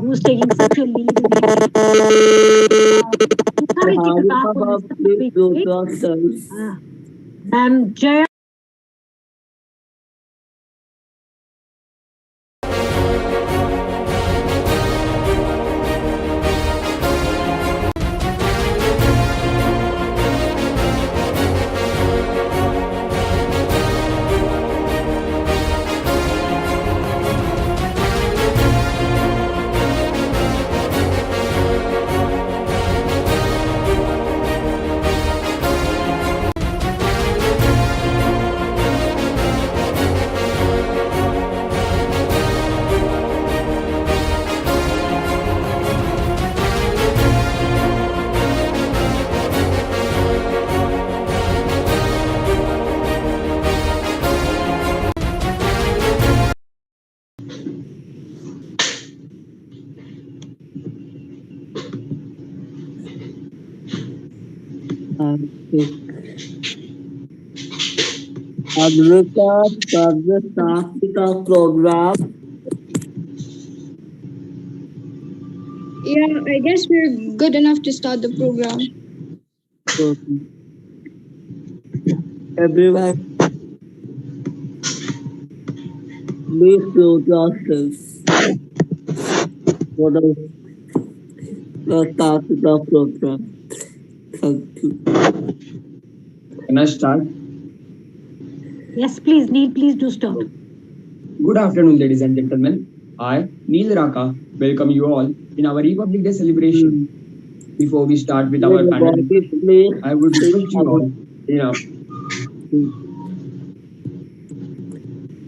who's taking such a lead in encouraging us Harika on this please topic. close yourselves. Jaya. Agrika Service Africa Program. Yeah, I guess we're good enough to start the program. Everyone, please close yourselves for the start of the program. Thank you. Can I start? Yes, please, Neil, please do start. Good afternoon, ladies and gentlemen. I, Neil Raka, welcome you all in our Republic Day celebration. Before we start with our panel discussion, I would request you all,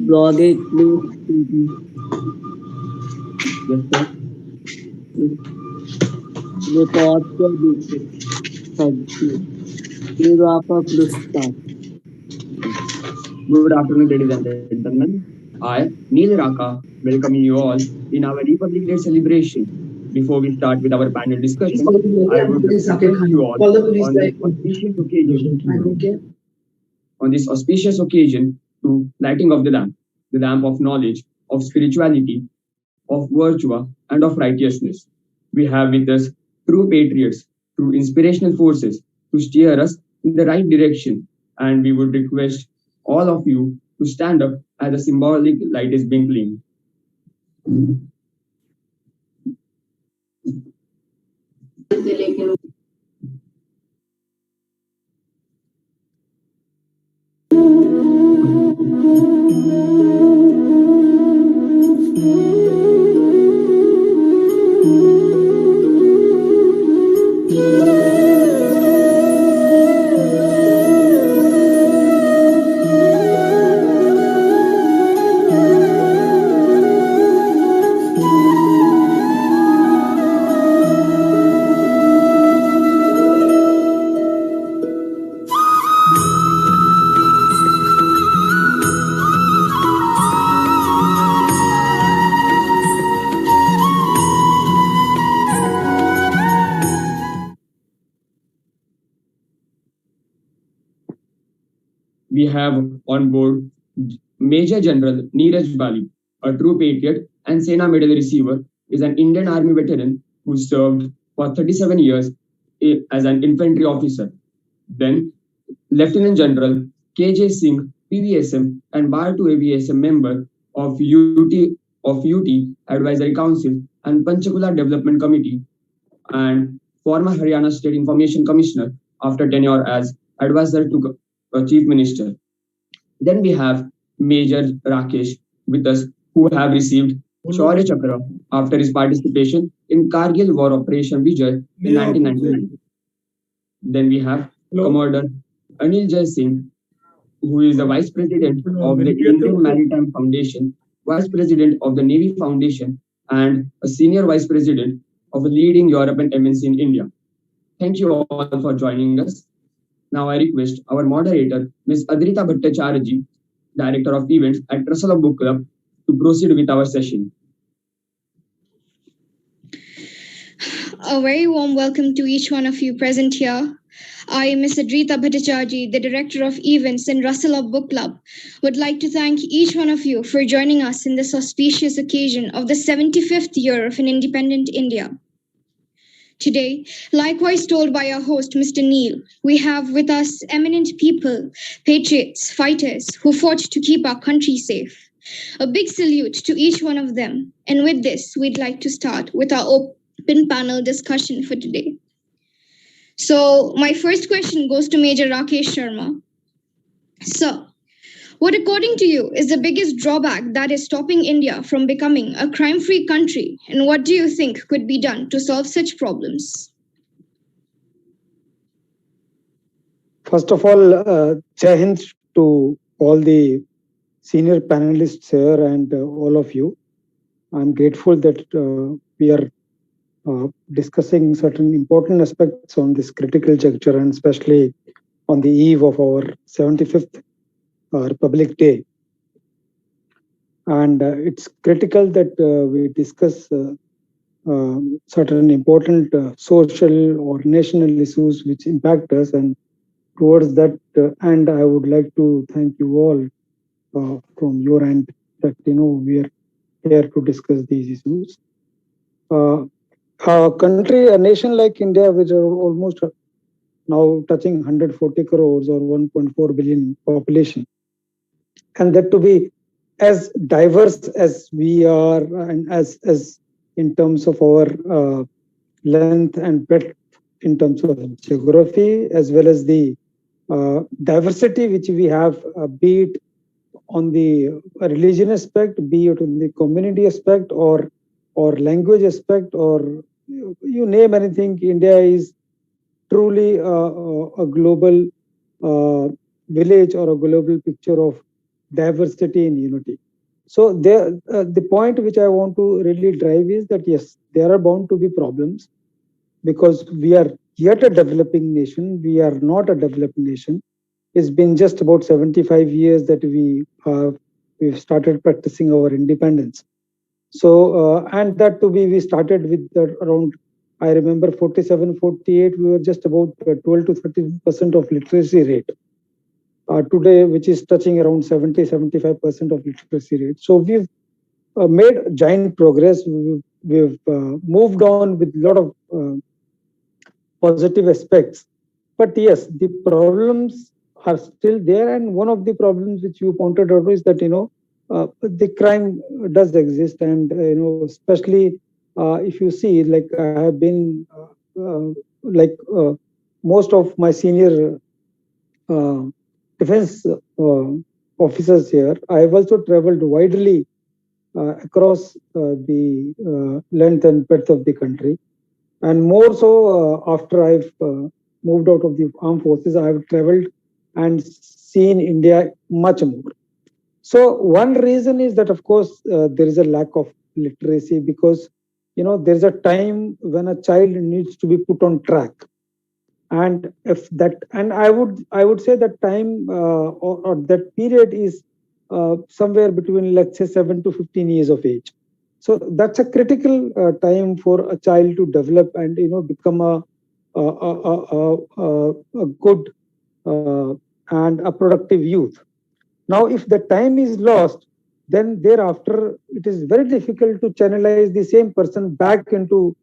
Blogging, please. Yes, sir. Report the visit. Thank you. You wrap up the start. Good afternoon, ladies and gentlemen. I, Neil Raka, welcome you all in our Republic Day celebration. Before we start with our panel discussion, I would request you all on this auspicious occasion to lighting of the lamp of knowledge, of spirituality, of virtue, and of righteousness. We have with us true patriots, true inspirational forces to steer us in the right direction. And we would request all of you to stand up as the symbolic light is blinking. We have on board Major General Neeraj Bali, a true patriot and Sena Medal receiver, is an Indian Army veteran who served for 37 years as an infantry officer. Then, Lieutenant General KJ Singh, PVSM and Bar 2 AVSM member of UT Advisory Council and Panchakula Development Committee, and former Haryana State Information Commissioner after tenure as advisor to Chief Minister. Then we have Major Rakesh with us, who have received Shaurya Chakra after his participation in Kargil War Operation Vijay in 1999. Then we have Commodore Anil Jai Singh, who is the Vice President of the Indian Maritime Foundation, Vice President of the Navy Foundation, and a Senior Vice President of a leading European MNC in India. Thank you all for joining us. Now I request our moderator, Ms. Adrita Bhattacharya, Director of Events at Rustle Book Club, to proceed with our session. A very warm welcome to each one of you present here. I, Ms. Adrita Bhattacharjee, the Director of Events and Rustle Book Club, would like to thank each one of you for joining us in this auspicious occasion of the 75th year of an independent India. Today, likewise told by our host, Mr. Neil, we have with us eminent people, patriots, fighters who fought to keep our country safe. A big salute to each one of them. And with this, we'd like to start with our open panel discussion for today. So, my first question goes to Major Rakesh Sharma. Sir, what, according to you, is the biggest drawback that is stopping India from becoming a crime-free country, and what do you think could be done to solve such problems? First of all, Jai Hind to all the senior panelists here and all of you. I'm grateful that we are discussing certain important aspects on this critical juncture, and especially on the eve of our 75th Republic Day. And it's critical that we discuss certain important social or national issues which impact us, and towards that and I would like to thank you all from your end that we are here to discuss these issues. A nation like India, which are almost now touching 140 crores or 1.4 billion population, and that to be as diverse as we are, and as in terms of our length and breadth in terms of geography, as well as the diversity which we have, be it on the religion aspect, be it on the community aspect, or language aspect, or you name anything. India is truly a global village or a global picture of diversity and unity. So the point which I want to really drive is that yes, there are bound to be problems, because we are yet a developing nation. We are not a developed nation. It's been just about 75 years that we've started practicing our independence. So and that to be, we started with around, I remember 47, 48, we were just about 12 to 13% of literacy rate. Today, which is touching around 70, 75% of literacy rate. So we've made giant progress. We've moved on with a lot of positive aspects. But yes, the problems are still there. And one of the problems which you pointed out is that, the crime does exist. And, especially if you see, like I have been, most of my senior defense officers here, I have also traveled widely across the length and breadth of the country. And more so after I've moved out of the armed forces, I have traveled and seen India much more. So one reason is that, of course, there is a lack of literacy, because there's a time when a child needs to be put on track, and if that, and I would say that time or that period is somewhere between, let's say, 7 to 15 years of age. So that's a critical time for a child to develop and become a good and a productive youth. Now, if the time is lost, then thereafter it is very difficult to channelize the same person back into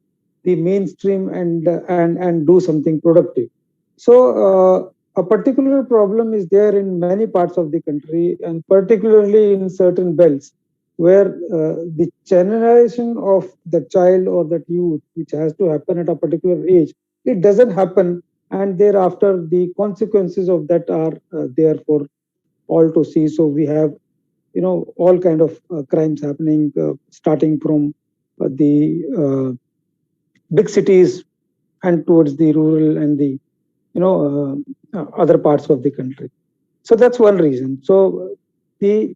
the mainstream and do something productive. So a particular problem is there in many parts of the country, and particularly in certain belts, where the channelization of the child or that youth, which has to happen at a particular age, it doesn't happen, and thereafter the consequences of that are there for all to see. So we have all kind of crimes happening, starting from the big cities and towards the rural and the other parts of the country. So that's one reason. So the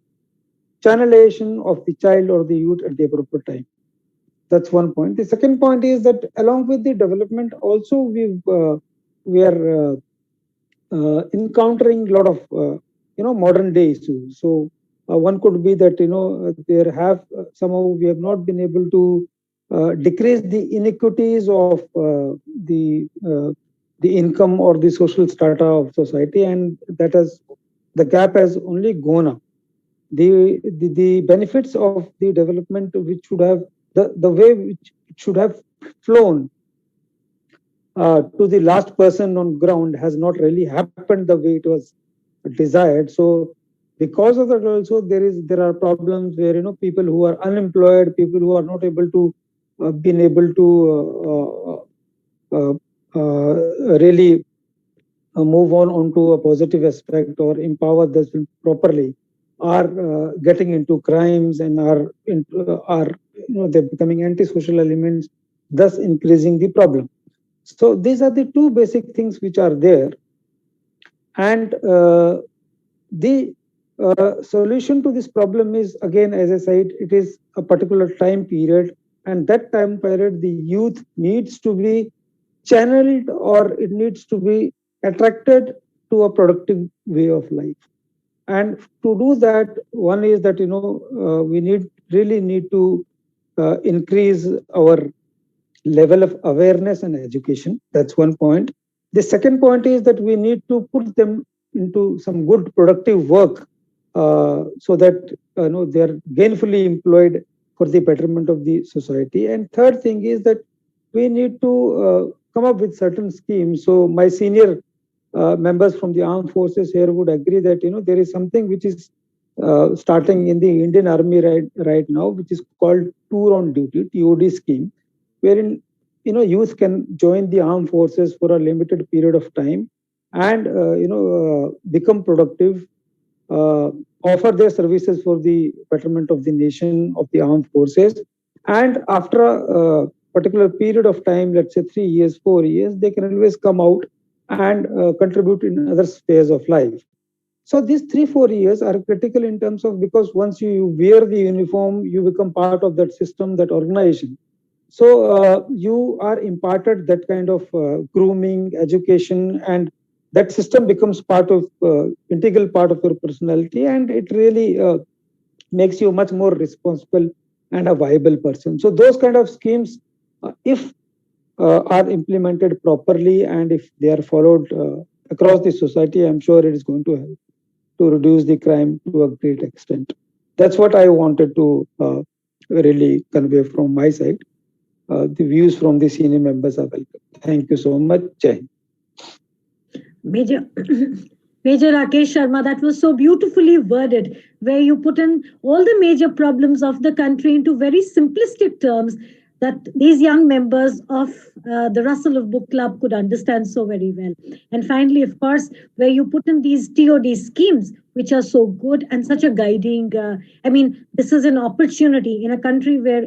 channelization of the child or the youth at the appropriate time. That's one point. The second point is that along with the development, also we are encountering a lot of modern day issues. So one could be that there have somehow we have not been able to decrease the inequities of the the income or the social strata of society, and the gap has only gone up. The benefits of the development, which should have the way which it should have flown to the last person on ground, has not really happened the way it was desired. So because of that also, there are problems where people who are unemployed, people who are not able to been able to really move on onto a positive aspect or empower this properly, are getting into crimes and are they're becoming antisocial elements, thus increasing the problem. So these are the two basic things which are there, and the solution to this problem is, again, as I said, it is a particular time period, and that time period the youth needs to be channeled, or it needs to be attracted to a productive way of life. And to do that, one is that we really need to increase our level of awareness and education. That's one point. The second point is that we need to put them into some good productive work, so that they are gainfully employed for the betterment of the society. And third thing is that we need to come up with certain schemes. So my senior members from the armed forces here would agree that there is something which is starting in the Indian Army right now, which is called Tour on Duty (TOD) scheme, wherein youth can join the armed forces for a limited period of time and become productive, offer their services for the betterment of the nation, of the armed forces, and after a particular period of time, let's say 3 years, 4 years, they can always come out and contribute in other spheres of life. So these 3-4 years are critical in terms of, because once you wear the uniform, you become part of that system, that organization. So you are imparted that kind of grooming, education, and that system becomes integral part of your personality, and it really makes you a much more responsible and a viable person. So those kind of schemes, if are implemented properly and if they are followed across the society, I'm sure it is going to help to reduce the crime to a great extent. That's what I wanted to really convey from my side. The views from the senior members are welcome. Thank you so much. Jai. Major Rakesh Sharma, that was so beautifully worded, where you put in all the major problems of the country into very simplistic terms that these young members of the Rustle of Book Club could understand so very well. And finally, of course, where you put in these TOD schemes, which are so good and such a guiding, this is an opportunity in a country where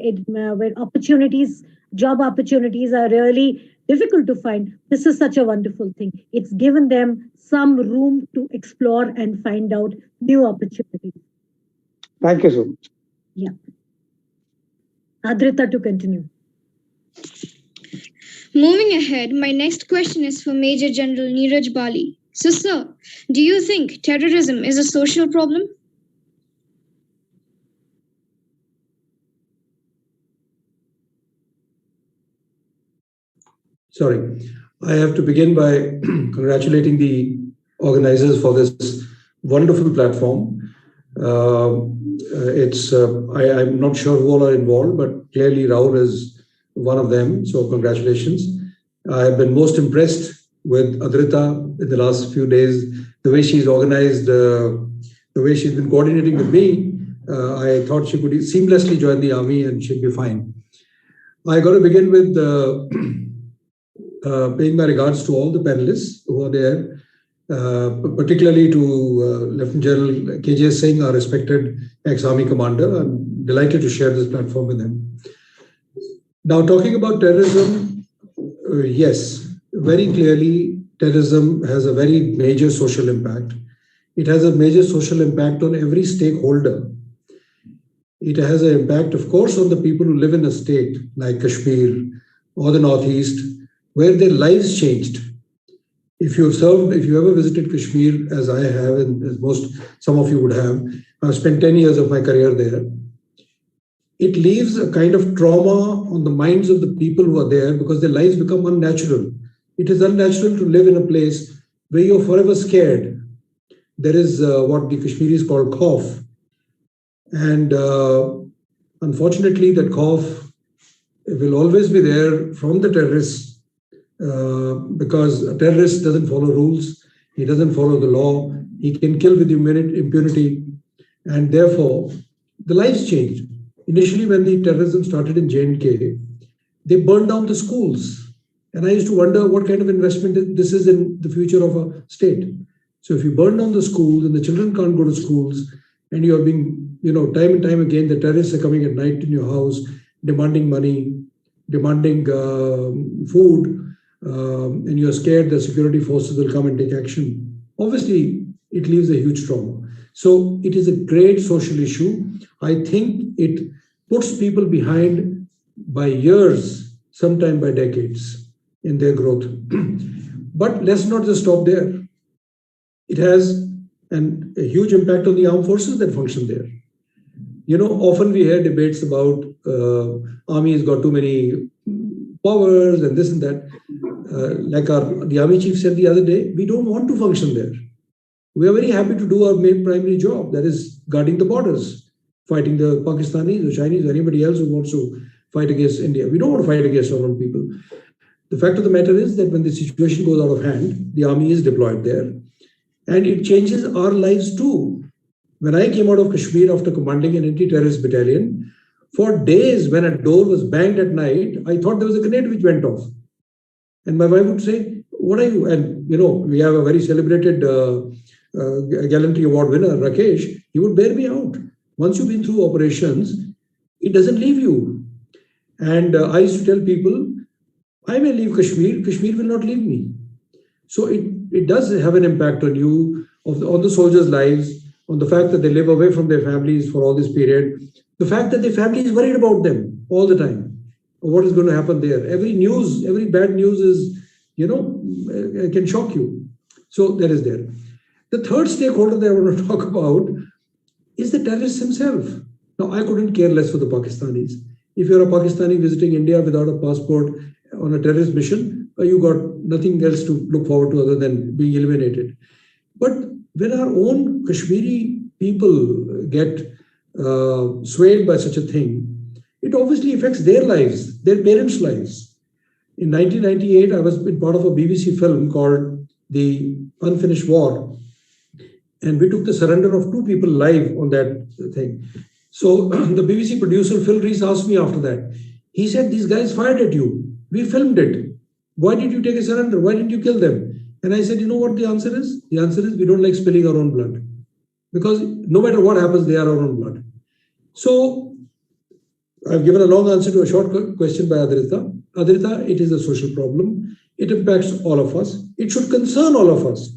job opportunities are really difficult to find. This is such a wonderful thing. It's given them some room to explore and find out new opportunities. Thank you so much. Yeah. Adrita, to continue. Moving ahead, my next question is for Major General Neeraj Bali. So, sir, do you think terrorism is a social problem? Sorry, I have to begin by congratulating the organizers for this wonderful platform. I'm not sure who all are involved, but clearly Rahul is one of them. So congratulations. I've been most impressed with Adrita in the last few days, the way she's organized, the way she's been coordinating with me. I thought she could seamlessly join the army and she'd be fine. I got to begin with paying my regards to all the panelists who are there, particularly to Lieutenant General K.J. Singh, our respected ex-army commander. I'm delighted to share this platform with him. Now, talking about terrorism, yes, very clearly, terrorism has a very major social impact. It has a major social impact on every stakeholder. It has an impact, of course, on the people who live in a state like Kashmir or the Northeast, where their lives changed. If you ever visited Kashmir, as I have, and as some of you would have, I've spent 10 years of my career there. It leaves a kind of trauma on the minds of the people who are there because their lives become unnatural. It is unnatural to live in a place where you're forever scared. There is what the Kashmiris call cough. And unfortunately, that cough will always be there from the terrorists because a terrorist doesn't follow rules. He doesn't follow the law. He can kill with impunity. And therefore, the lives changed. Initially, when the terrorism started in J&K, they burned down the schools. And I used to wonder what kind of investment this is in the future of a state. So if you burn down the schools and the children can't go to schools, and you are being, time and time again, the terrorists are coming at night in your house, demanding money, demanding food, and you're scared that security forces will come and take action. Obviously, it leaves a huge trauma. So it is a great social issue. I think it puts people behind by years, sometime by decades in their growth. But let's not just stop there. It has a huge impact on the armed forces that function there. Often we hear debates about army has got too many powers and this and that. Like the army chief said the other day, we don't want to function there. We are very happy to do our main primary job, that is guarding the borders, fighting the Pakistanis, the Chinese, anybody else who wants to fight against India. We don't want to fight against our own people. The fact of the matter is that when the situation goes out of hand, the army is deployed there, and it changes our lives too. When I came out of Kashmir after commanding an anti-terrorist battalion, for days when a door was banged at night, I thought there was a grenade which went off. And my wife would say, what are you? And, we have a very celebrated gallantry award winner, Rakesh. He would bear me out. Once you've been through operations, it doesn't leave you. And I used to tell people, I may leave Kashmir, Kashmir will not leave me. So it does have an impact on you, on the soldiers' lives, on the fact that they live away from their families for all this period, the fact that their family is worried about them all the time, what is going to happen there. Every bad news is, can shock you. So that is there. The third stakeholder that I want to talk about is the terrorist himself. Now, I couldn't care less for the Pakistanis. If you're a Pakistani visiting India without a passport on a terrorist mission, you got nothing else to look forward to other than being eliminated. But when our own Kashmiri people get swayed by such a thing, it obviously affects their lives, their parents' lives. In 1998, I was part of a BBC film called The Unfinished War, and we took the surrender of 2 people live on that thing. So the BBC producer, Phil Rees, asked me after that. He said, these guys fired at you. We filmed it. Why did you take a surrender? Why didn't you kill them? And I said, you know what the answer is? The answer is we don't like spilling our own blood. Because no matter what happens, they are our own blood. So I've given a long answer to a short question by Adrita. Adrita, it is a social problem. It impacts all of us. It should concern all of us.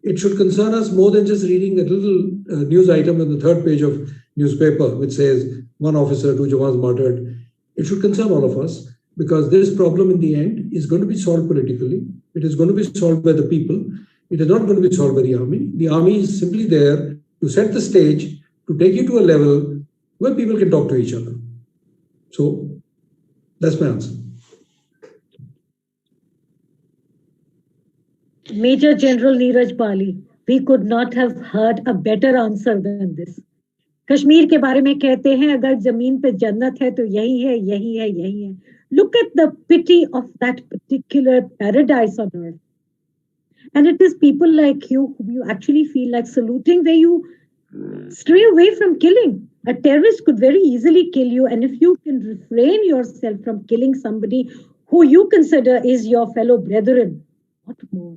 It should concern us more than just reading that little news item on the 3rd page of newspaper, which says 1 officer, 2 Jawans martyred. It should concern all of us because this problem in the end is going to be solved politically. It is going to be solved by the people. It is not going to be solved by the army. The army is simply there to set the stage, to take you to a level where people can talk to each other. So that's my answer. Major General Neeraj Bali, we could not have heard a better answer than this. Kashmir के बारे में कहते हैं अगर जमीन पे जन्नत है तो यही है यही है यही है. Look at the pity of that particular paradise on earth. And it is people like you who you actually feel like saluting, where you stray away from killing. A terrorist could very easily kill you, and if you can refrain yourself from killing somebody who you consider is your fellow brethren, what more?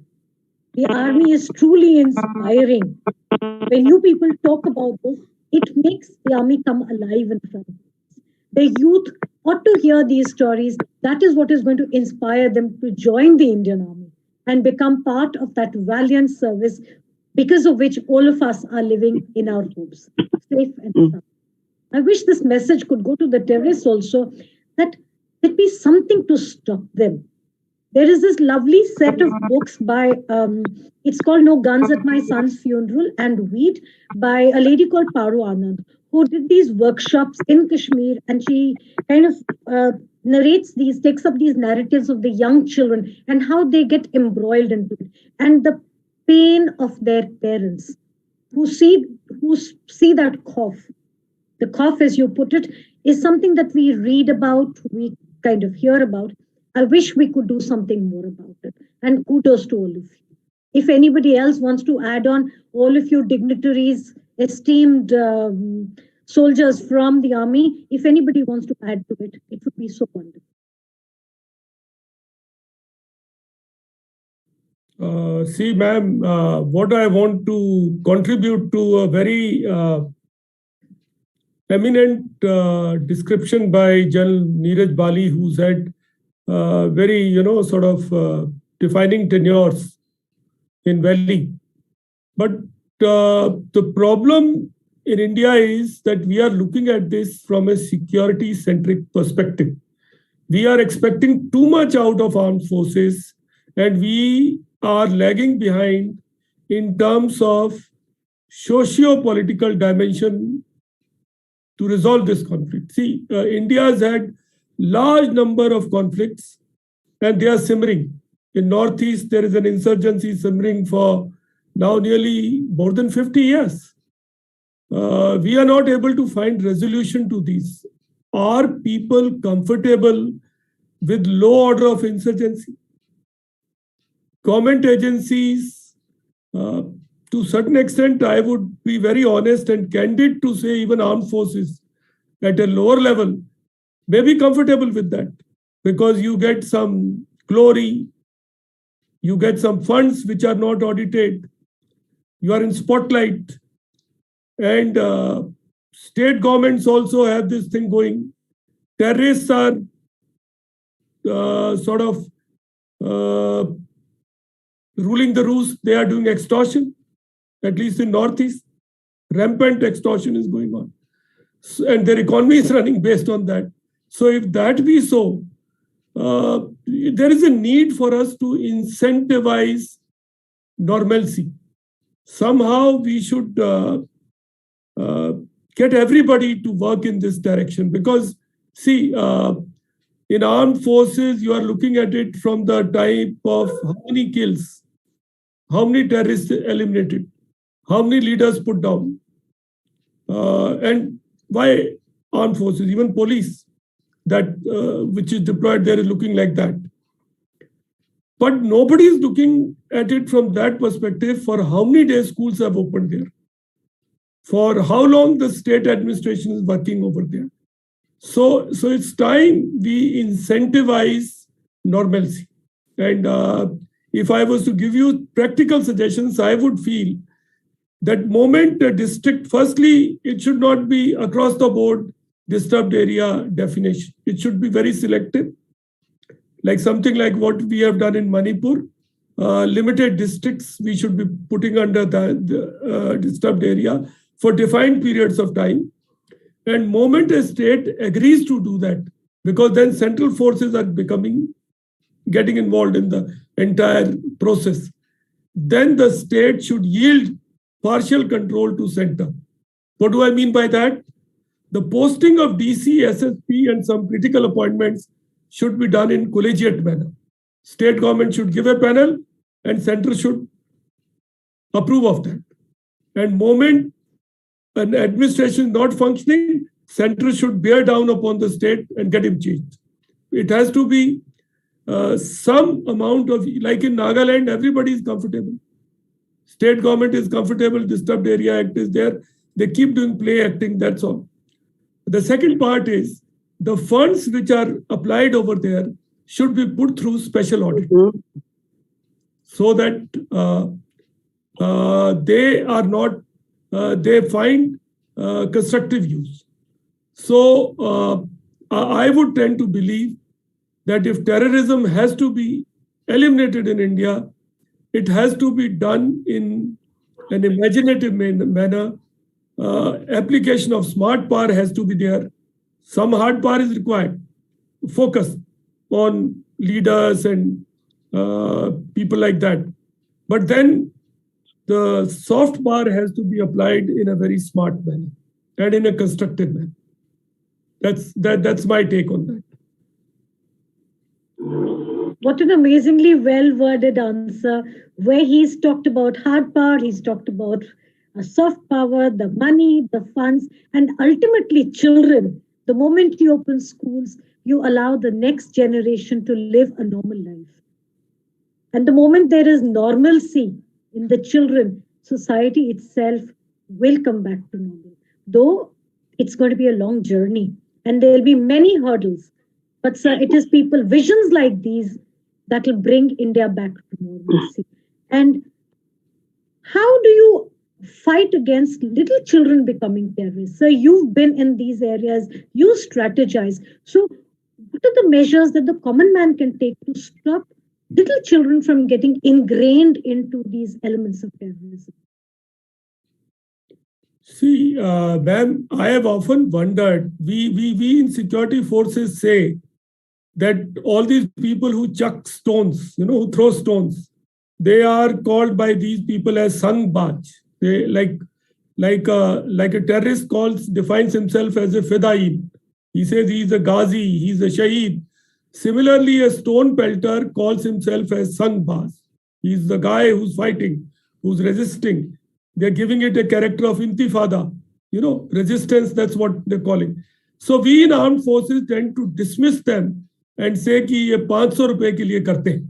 The army is truly inspiring. When you people talk about this, it makes the army come alive in front of us. The youth ought to hear these stories. That is what is going to inspire them to join the Indian Army and become part of that valiant service, because of which all of us are living in our homes, safe and sound. I wish this message could go to the terrorists also, that there be something to stop them. There is this lovely set of books by, it's called No Guns at My Son's Funeral and Weed, by a lady called Paru Anand, who did these workshops in Kashmir, and she kind of takes up these narratives of the young children and how they get embroiled into it, and the pain of their parents who see that cough. The cough, as you put it, is something that we read about, we kind of hear about. I wish we could do something more about it. And kudos to all of you. If anybody else wants to add on, all of you dignitaries, esteemed soldiers from the army, if anybody wants to add to it, it would be so wonderful. See, ma'am, what I want to contribute to a very eminent description by General Neeraj Bali, who's had very, sort of defining tenures in Valley. But the problem in India is that we are looking at this from a security-centric perspective. We are expecting too much out of armed forces, and we are lagging behind in terms of socio-political dimension to resolve this conflict. See, India has had large number of conflicts, and they are simmering. In Northeast, there is an insurgency simmering for now nearly more than 50 years. We are not able to find resolution to these. Are people comfortable with low order of insurgency? Government agencies, to a certain extent, I would be very honest and candid to say even armed forces at a lower level may be comfortable with that because you get some glory, you get some funds which are not audited, you are in spotlight, and state governments also have this thing going. Terrorists are sort of ruling the roost. They are doing extortion, at least in Northeast. Rampant extortion is going on. And their economy is running based on that. So if that be so, there is a need for us to incentivize normalcy. Somehow we should get everybody to work in this direction because, see, in armed forces, you are looking at it from the type of how many kills, how many terrorists eliminated, how many leaders put down, and why armed forces, even police, that which is deployed there is looking like that. But nobody is looking at it from that perspective for how many days schools have opened there, for how long the state administration is working over there. So it's time we incentivize normalcy. And if I was to give you practical suggestions, I would feel that moment a district, firstly, it should not be across the board disturbed area definition. It should be very selective, like something like what we have done in Manipur. Limited districts we should be putting under the disturbed area for defined periods of time. And moment a state agrees to do that, because then central forces are getting involved in the entire process, then the state should yield partial control to center. What do I mean by that? The posting of DC, SSP, and some critical appointments should be done in collegiate manner. State government should give a panel, and center should approve of that. And moment an administration is not functioning, center should bear down upon the state and get him changed. It has to be some amount of, like in Nagaland, everybody is comfortable. State government is comfortable, Disturbed Area Act is there. They keep doing play acting, that's all. The second part is the funds which are applied over there should be put through special audit so that they are not, they find constructive use. So I would tend to believe that if terrorism has to be eliminated in India, it has to be done in an imaginative manner. Application of smart power has to be there. Some hard power is required. Focus on leaders and people like that. But then the soft power has to be applied in a very smart manner. and in a constructive manner. That's my take on that. What an amazingly well-worded answer, where he's talked about hard power, he's talked about soft power, the money, the funds, and ultimately children. The moment you open schools, you allow the next generation to live a normal life. And the moment there is normalcy in the children, society itself will come back to normal. Though it's going to be a long journey and there'll be many hurdles. But sir, it is people, visions like these that will bring India back to normalcy. And how do you fight against little children becoming terrorists? So you've been in these areas, you strategize. So what are the measures that the common man can take to stop little children from getting ingrained into these elements of terrorism? See, ma'am, I have often wondered, we in security forces say that all these people who chuck stones, who throw stones, they are called by these people as sangbaj. They like a terrorist defines himself as a fidain. He says he's a ghazi, he's a shaheed. Similarly, a stone pelter calls himself as sangbaj. He's the guy who's fighting, who's resisting. They're giving it a character of intifada, resistance, that's what they're calling. So we in armed forces tend to dismiss them and say कि ये 500 रुपए के लिए करते हैं.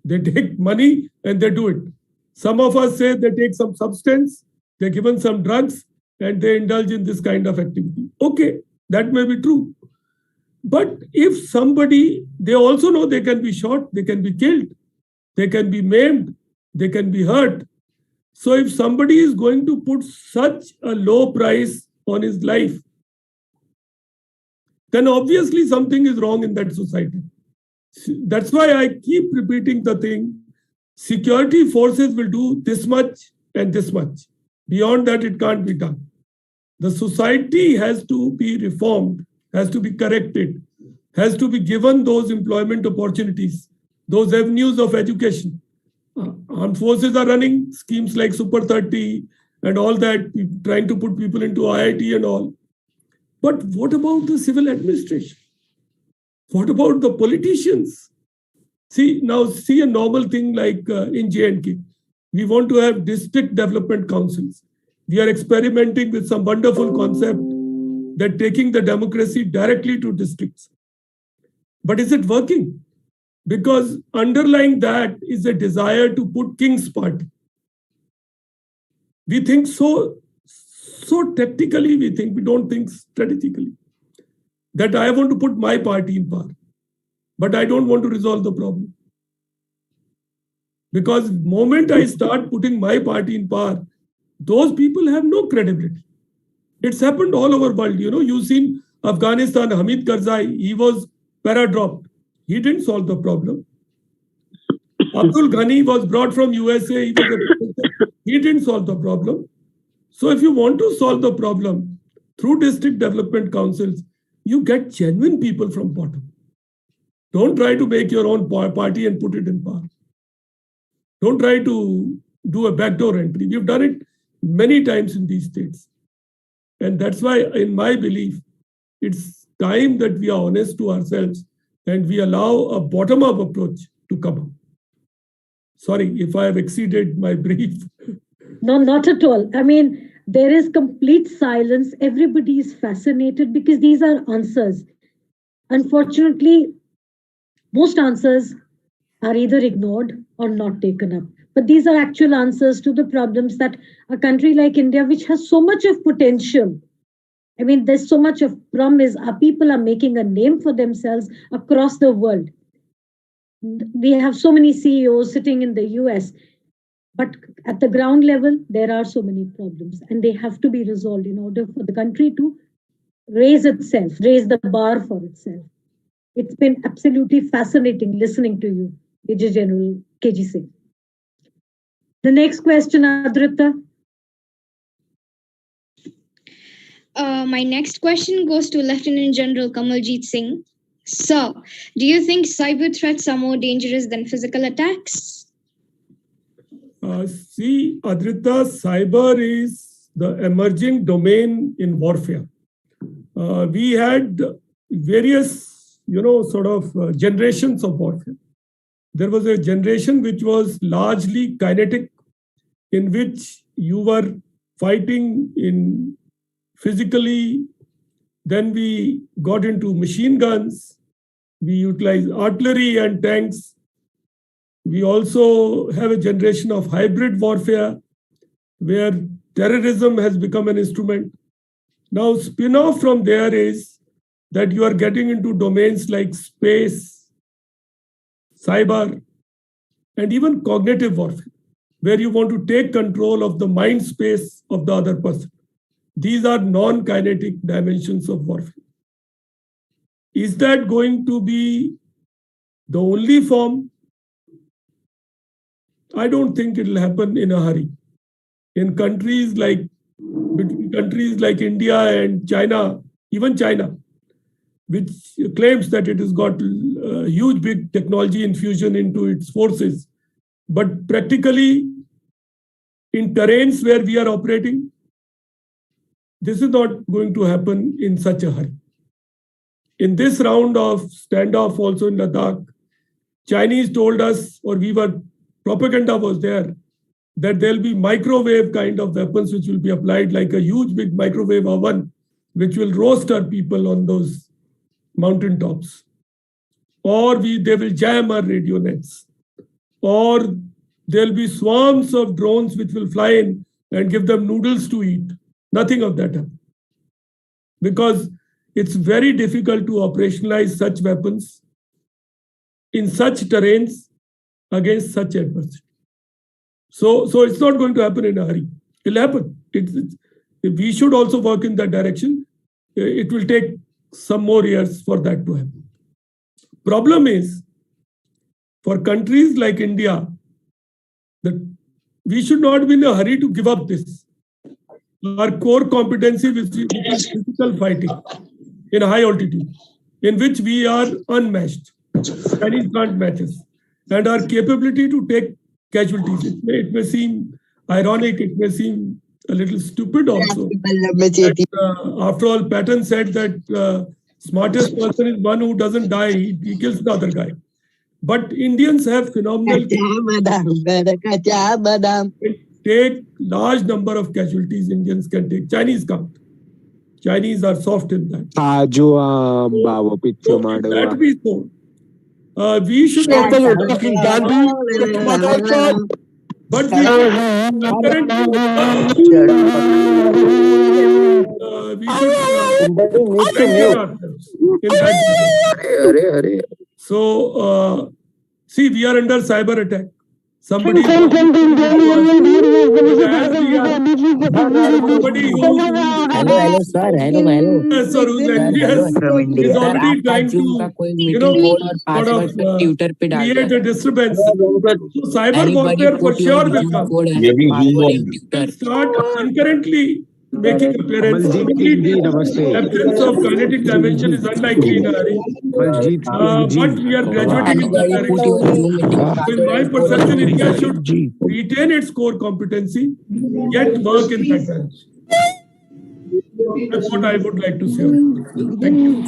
They take money and they do it. Some of us say they take some substance, they're given some drugs, and they indulge in this kind of activity. Okay, that may be true. But if somebody, they also know they can be shot, they can be killed, they can be maimed, they can be hurt. So if somebody is going to put such a low price on his life, then obviously something is wrong in that society. That's why I keep repeating the thing. Security forces will do this much and this much. Beyond that, it can't be done. The society has to be reformed, has to be corrected, has to be given those employment opportunities, those avenues of education. Armed forces are running schemes like Super 30 and all that, trying to put people into IIT and all. But what about the civil administration? What about the politicians? See a normal thing like in J&K. We want to have district development councils. We are experimenting with some wonderful concept that taking the democracy directly to districts. But is it working? Because underlying that is a desire to put King's party. We think so tactically, we don't think strategically. That I want to put my party in power, but I don't want to resolve the problem. Because the moment I start putting my party in power, those people have no credibility. It's happened all over the world. You've seen Afghanistan, Hamid Karzai, he was para-dropped. He didn't solve the problem. Abdul Ghani was brought from USA. He didn't solve the problem. So if you want to solve the problem through district development councils, you get genuine people from bottom. Don't try to make your own party and put it in power. Don't try to do a backdoor entry. We've done it many times in these states. And that's why, in my belief, it's time that we are honest to ourselves and we allow a bottom-up approach to come up. Sorry if I have exceeded my brief. No, not at all. I mean, there is complete silence. Everybody is fascinated because these are answers. Unfortunately, most answers are either ignored or not taken up. But these are actual answers to the problems that a country like India, which has so much of potential. I mean, there's so much of promise. Our people are making a name for themselves across the world. We have so many CEOs sitting in the US. But at the ground level, there are so many problems and they have to be resolved in order for the country to raise itself, raise the bar for itself. It's been absolutely fascinating listening to you, Major General KG Singh. The next question, Adrita. My next question goes to Lieutenant General Kamaljit Singh. Sir, do you think cyber threats are more dangerous than physical attacks? See, Adrita, cyber is the emerging domain in warfare. We had various, generations of warfare. There was a generation which was largely kinetic, in which you were fighting in physically. Then we got into machine guns. We utilized artillery and tanks. We also have a generation of hybrid warfare, where terrorism has become an instrument. Now, spin-off from there is that you are getting into domains like space, cyber, and even cognitive warfare, where you want to take control of the mind space of the other person. These are non-kinetic dimensions of warfare. Is that going to be the only form? I don't think it will happen in a hurry. In between countries like India and China, even China, which claims that it has got huge big technology infusion into its forces, but practically in terrains where we are operating, this is not going to happen in such a hurry. In this round of standoff also in Ladakh, Chinese told us, or propaganda was there, that there'll be microwave kind of weapons which will be applied, like a huge big microwave oven, which will roast our people on those mountain tops. Or they will jam our radio nets. Or there'll be swarms of drones which will fly in and give them noodles to eat. Nothing of that happened. Because it's very difficult to operationalize such weapons in such terrains against such adversity. So it's not going to happen in a hurry. It'll happen. We should also work in that direction. It will take some more years for that to happen. Problem is, for countries like India, that we should not be in a hurry to give up this. Our core competency, which is physical fighting in high altitude, in which we are unmatched. Chinese can't match us. And our capability to take casualties. It may seem ironic, it may seem a little stupid also. After all, Patton said that smartest person is one who doesn't die, he kills the other guy. But Indians have phenomenal take large number of casualties. Indians can take. Chinese can't. Chinese are soft in that. That be so. We should not. But we should strengthen ourselves in that. So, see, we are under cyber attack. Somebody who hello sir, yes, is already trying to sort of create a disturbance. So cyber warfare for sure will come. Start concurrently making appearance. Absence of kinetic dimension is unlikely in a hurry. But we are graduating in that direction. In my perception, India should retain its core competency, yet work in that direction. That's what I would like to say. Thank you.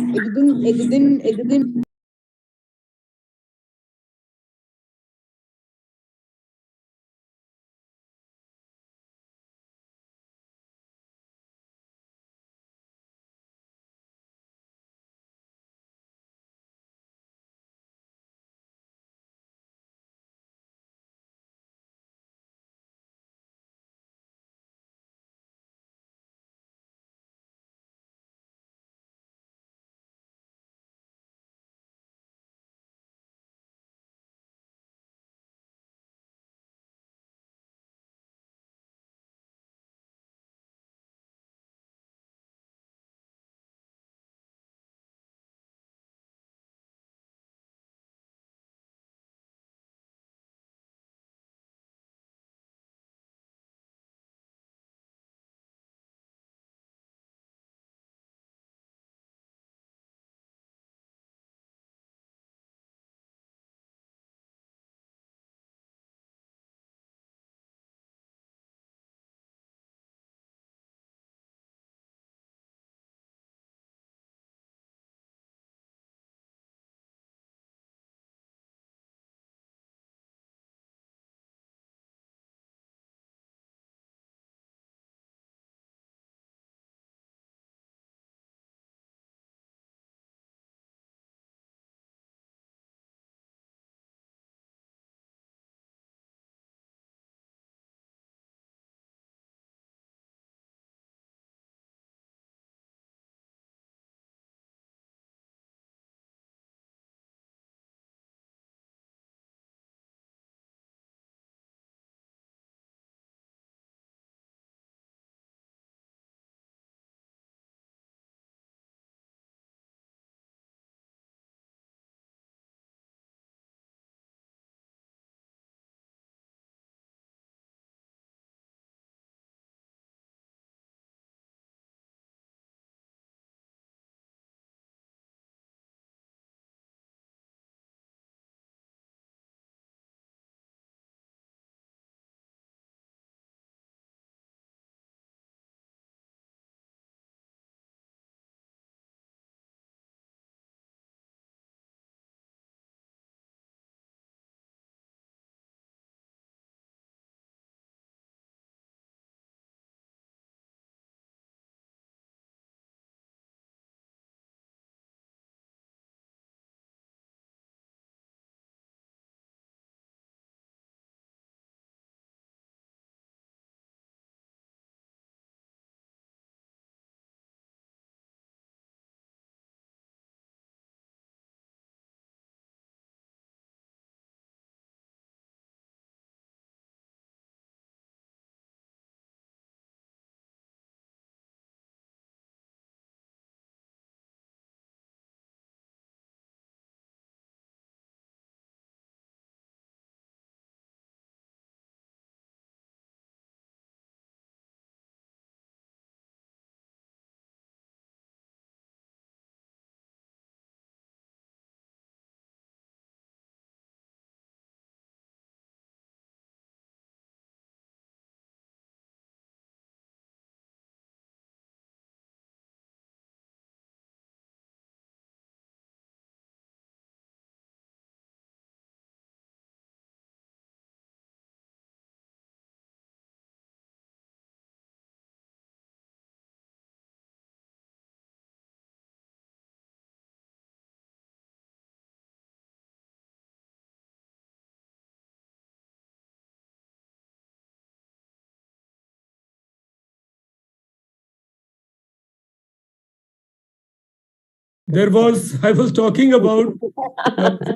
I was talking about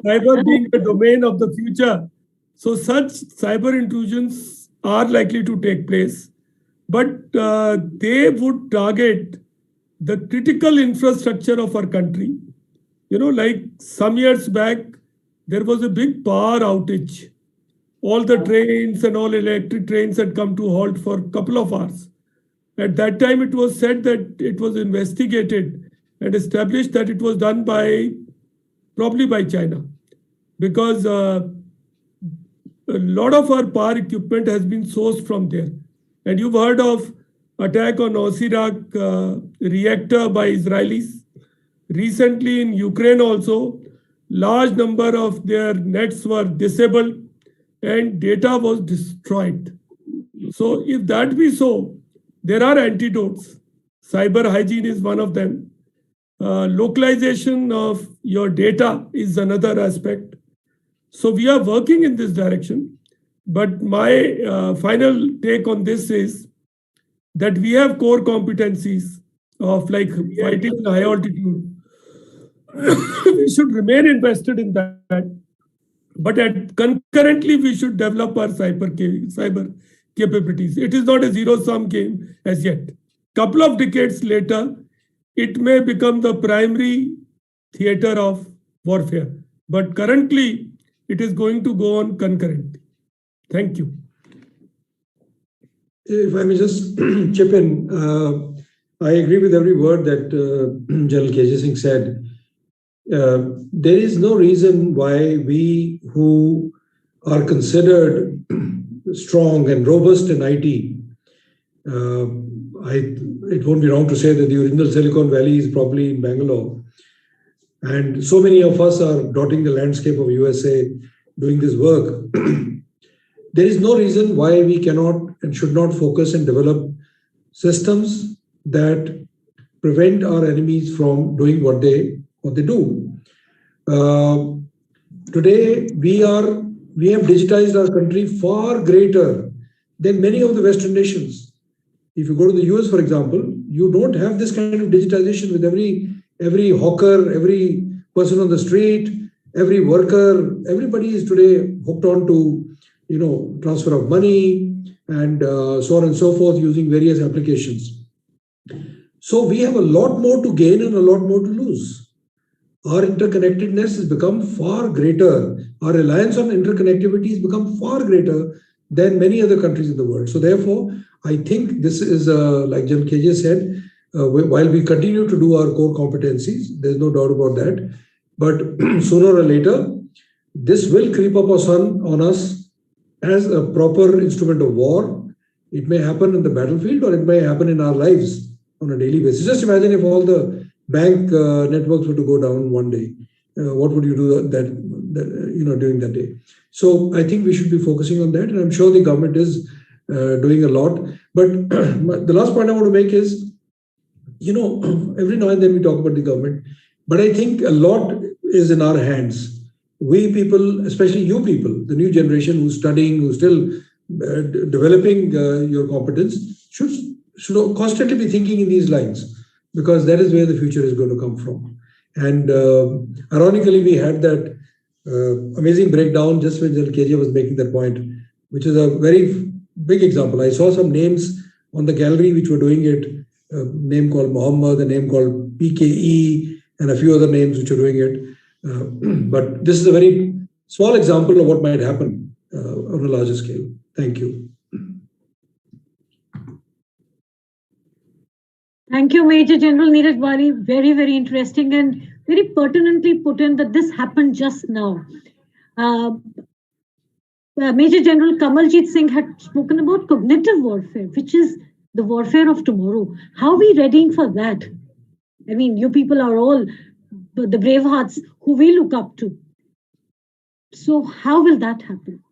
cyber being the domain of the future. So such cyber intrusions are likely to take place, but they would target the critical infrastructure of our country. Like some years back, there was a big power outage. All the trains and all electric trains had come to halt for a couple of hours. At that time, it was said that it was investigated and established that it was done probably by China, because a lot of our power equipment has been sourced from there. And you've heard of attack on Osirak reactor by Israelis. Recently in Ukraine also, large number of their nets were disabled and data was destroyed. So if that be so, there are antidotes. Cyber hygiene is one of them. Localization of your data is another aspect. So we are working in this direction. But my final take on this is that we have core competencies of like fighting in high altitude. We should remain invested in that. But concurrently, we should develop our cyber capabilities. It is not a zero-sum game as yet. Couple of decades later, it may become the primary theater of warfare. But currently, it is going to go on concurrently. Thank you. If I may just chip in, I agree with every word that General KJ Singh said. There is no reason why we who are considered strong and robust in IT, it won't be wrong to say that the original Silicon Valley is probably in Bangalore. And so many of us are dotting the landscape of USA doing this work. There is no reason why we cannot and should not focus and develop systems that prevent our enemies from doing what they do. Today, we have digitized our country far greater than many of the Western nations. If you go to the US, for example, you don't have this kind of digitization with every hawker, every person on the street, every worker. Everybody is today hooked on to transfer of money and so on and so forth using various applications. So we have a lot more to gain and a lot more to lose. Our interconnectedness has become far greater. Our reliance on interconnectivity has become far greater than many other countries in the world. So therefore, I think this is, like General KJ said, while we continue to do our core competencies, there's no doubt about that. But sooner or later, this will creep up on us as a proper instrument of war. It may happen in the battlefield or it may happen in our lives on a daily basis. Just imagine if all the bank networks were to go down one day. What would you do during that day? So I think we should be focusing on that, and I'm sure the government is doing a lot. But the last point I want to make is, every now and then we talk about the government, but I think a lot is in our hands. We people, especially you people, the new generation who's studying, who's still developing your competence, should constantly be thinking in these lines, because that is where the future is going to come from. And ironically, we had that amazing breakdown just when General KJ was making that point, which is a very big example. I saw some names on the gallery which were doing it, a name called Muhammad, a name called PKE, and a few other names which are doing it. But this is a very small example of what might happen on a larger scale. Thank you. Thank you, Major General Neeraj Bali. Very, very interesting and very pertinently put in that this happened just now. Major General Kamaljit Singh had spoken about cognitive warfare, which is the warfare of tomorrow. How are we readying for that? I mean, you people are all the brave hearts who we look up to. So how will that happen?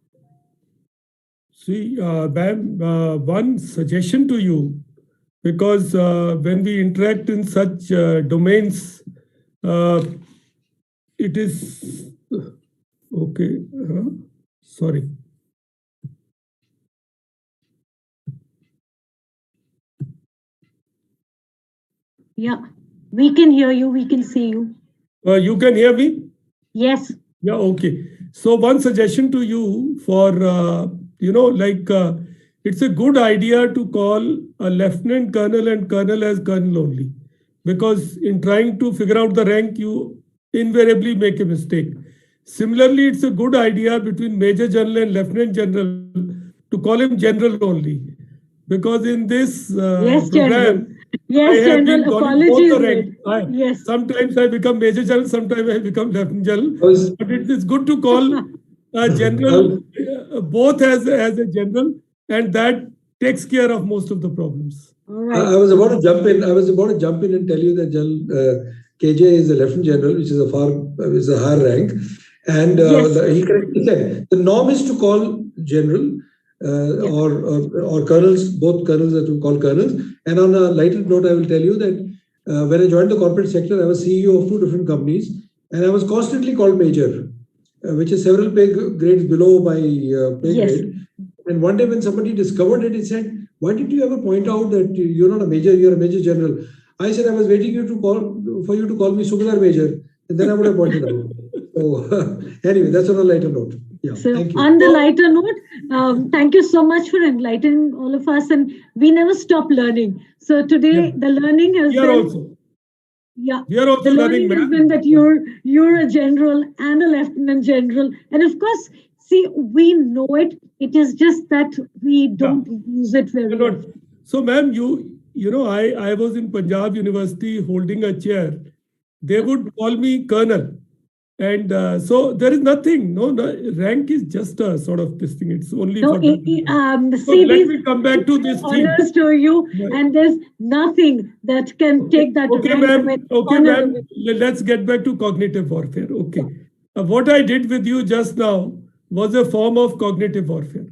See, ma'am, one suggestion to you, because when we interact in such domains, it is okay. Sorry. Yeah. We can hear you. We can see you. You can hear me? Yes. Yeah, okay. So one suggestion to you for, it's a good idea to call a lieutenant colonel and colonel as colonel only. Because in trying to figure out the rank, you invariably make a mistake. Similarly, it's a good idea between major general and lieutenant general to call him general only. Because in this Yes, General. program, I Yes, have been General. calling both the Apologies rank. made. Yes. Sometimes I become major general, sometimes I become lieutenant general. I was, But it is good to call a I general was, both as a general, and that takes care of most of the problems. All right. I was about to jump in. I was about to jump in and tell you that KJ is a lieutenant general, which is is a higher rank, and Yes. he correctly said the norm is to call general Yeah. or colonels. Both colonels are to call colonels. And on a lighter note, I will tell you that when I joined the corporate sector, I was CEO of two different companies, and I was constantly called major, which is several pay grades below my pay Yes. grade. And one day when somebody discovered it, he said, "Why did you ever point out that you're not a major, you're a major general?" I said, "I was waiting for you to call me Subedar Major, and then I would have pointed out." So anyway, that's on a lighter note. Yeah, So, thank you. on the lighter note, thank you so much for enlightening all of us. And we never stop learning. So, today, the learning has We are been. also. Yeah, We are also the learning, learning has ma'am. been that you're a general and a lieutenant general, and of course, see, we know it. It is just that we don't use it very Not. often. So, ma'am, I was in Punjab University holding a chair. They would call me colonel. And so there is nothing, no, rank is just a sort of this thing. It's only No, for that. So see, let these me come back to this thing. honors to you, Right. and there's nothing that can take that Okay, rank ma'am. away. Okay, Honor ma'am. away. Let's get back to cognitive warfare. Okay. What I did with you just now was a form of cognitive warfare.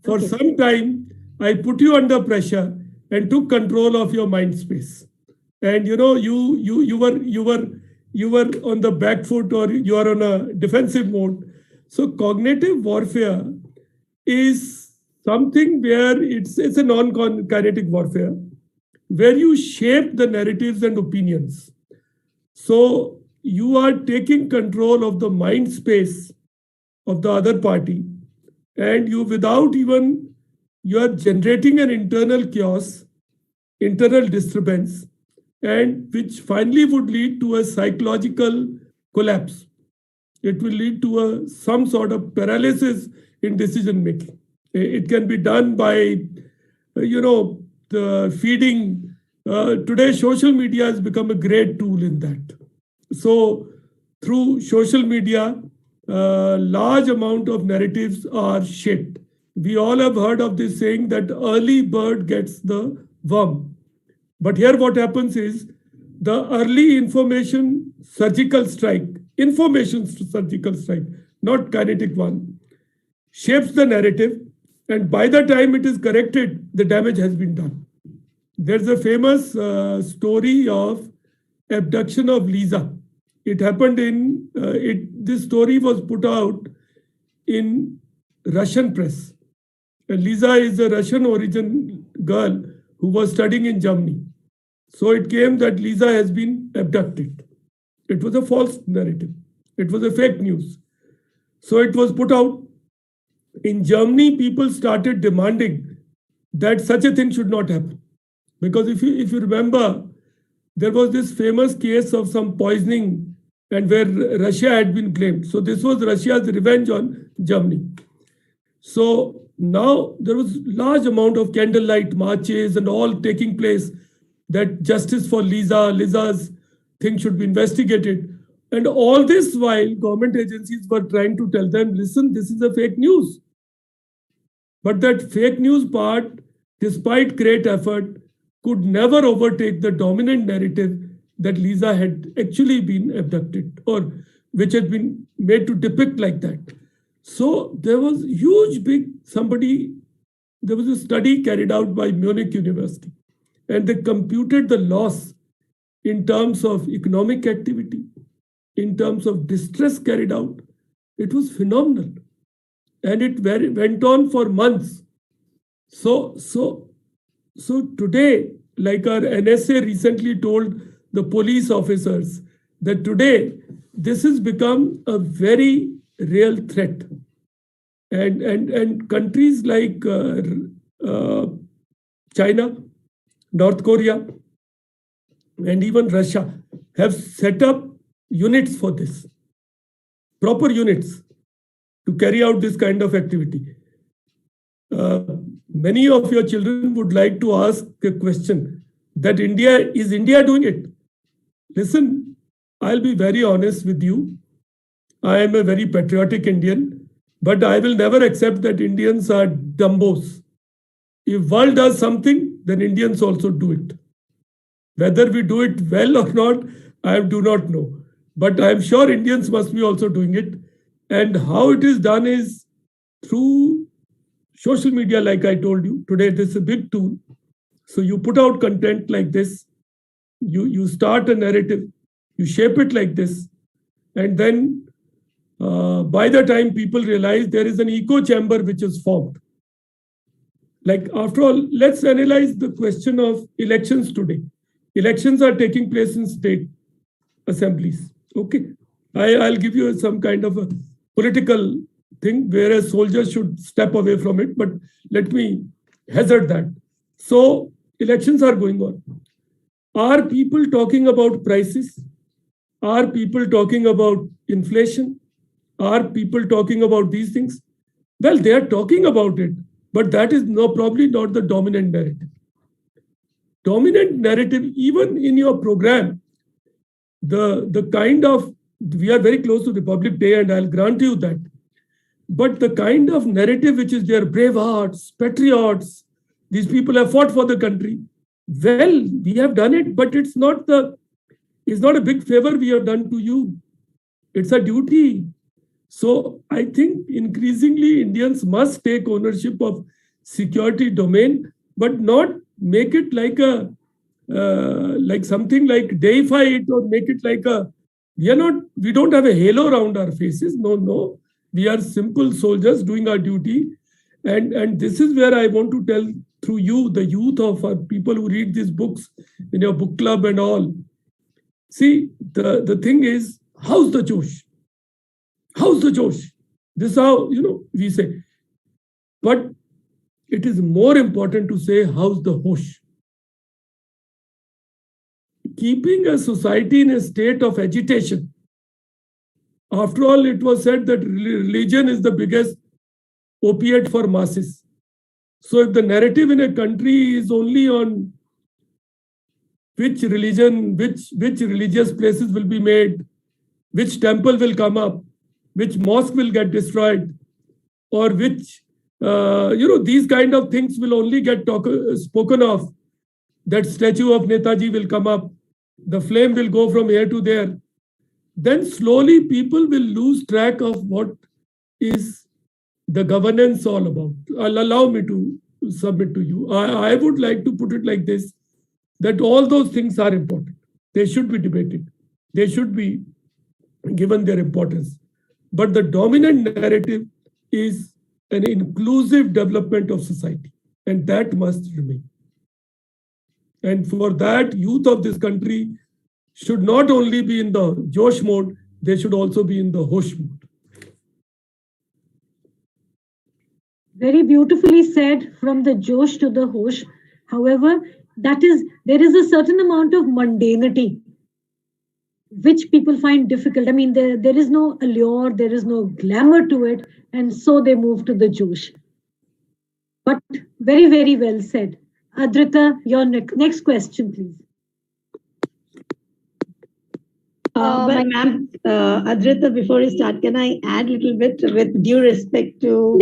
For Okay. some time, I put you under pressure and took control of your mind space. And you were on the back foot, or you are on a defensive mode. So cognitive warfare is something where it's a non-kinetic warfare where you shape the narratives and opinions. So you are taking control of the mind space of the other party, and you, without even, you are generating an internal chaos, internal disturbance, and which finally would lead to a psychological collapse. It will lead to some sort of paralysis in decision making. It can be done by, the feeding. Today, social media has become a great tool in that. So, through social media, large amount of narratives are shaped. We all have heard of this saying that early bird gets the worm. But here what happens is the early information surgical strike, not kinetic one, shapes the narrative. And by the time it is corrected, the damage has been done. There's a famous story of abduction of Lisa. It happened in, this story was put out in Russian press. And Lisa is a Russian origin girl who was studying in Germany. So it came that Lisa has been abducted. It was a false narrative. It was a fake news. So it was put out. In Germany, people started demanding that such a thing should not happen. Because if you remember, there was this famous case of some poisoning and where Russia had been blamed. So this was Russia's revenge on Germany. So now there was large amount of candlelight marches and all taking place, that justice for Lisa's thing should be investigated. And all this while government agencies were trying to tell them, listen, this is a fake news. But that fake news part, despite great effort, could never overtake the dominant narrative that Lisa had actually been abducted, or which had been made to depict like that. So there was there was a study carried out by Munich University, and they computed the loss in terms of economic activity, in terms of distress carried out. It was phenomenal. And it went on for months. So today, like our NSA recently told the police officers, that today this has become a very real threat. And countries like China, North Korea, and even Russia have set up units for this, proper units to carry out this kind of activity. Many of your children would like to ask a question that is India doing it? Listen, I'll be very honest with you. I am a very patriotic Indian, but I will never accept that Indians are dumbos. If world does something, then Indians also do it. Whether we do it well or not, I do not know. But I'm sure Indians must be also doing it. And how it is done is through social media, like I told you. Today, this is a big tool. So you put out content like this, you start a narrative, you shape it like this, and then by the time people realize, there is an echo chamber which is formed. Like, after all, let's analyze the question of elections today. Elections are taking place in state assemblies. Okay, I'll give you some kind of a political thing, whereas soldiers should step away from it, but let me hazard that. So elections are going on. Are people talking about prices? Are people talking about inflation? Are people talking about these things? Well, they are talking about it, but that is probably not the dominant narrative. Dominant narrative, even in your program, the kind of, we are very close to Republic Day, and I'll grant you that. But the kind of narrative which is there, brave hearts, patriots, these people have fought for the country. Well, we have done it, but it's not a big favor we have done to you. It's a duty. So I think increasingly Indians must take ownership of security domain, but not make it like a like something like deify it, or make it like we don't have a halo around our faces. No. We are simple soldiers doing our duty. And this is where I want to tell through you, the youth of our people who read these books in your book club and all. See, the thing is, how's the Josh? How's the Josh? This is how, we say. But it is more important to say, how's the Hosh? Keeping a society in a state of agitation. After all, it was said that religion is the biggest opiate for masses. So if the narrative in a country is only on which religion, which religious places will be made, which temple will come up, which mosque will get destroyed, or which, these kind of things will only get spoken of. That statue of Netaji will come up, the flame will go from here to there. Then slowly people will lose track of what is the governance all about. Allow me to submit to you. I would like to put it like this, that all those things are important. They should be debated. They should be given their importance. But the dominant narrative is an inclusive development of society, and that must remain. And for that, youth of this country should not only be in the Josh mode, they should also be in the Hosh mode. Very beautifully said, from the Josh to the Hosh. However, there is a certain amount of mundanity which people find difficult. I mean, there is no allure, there is no glamour to it, and so they move to the Josh. But very, very well said. Adrita, your next question, please. Ma'am, Adrita, before you start, can I add a little bit with due respect to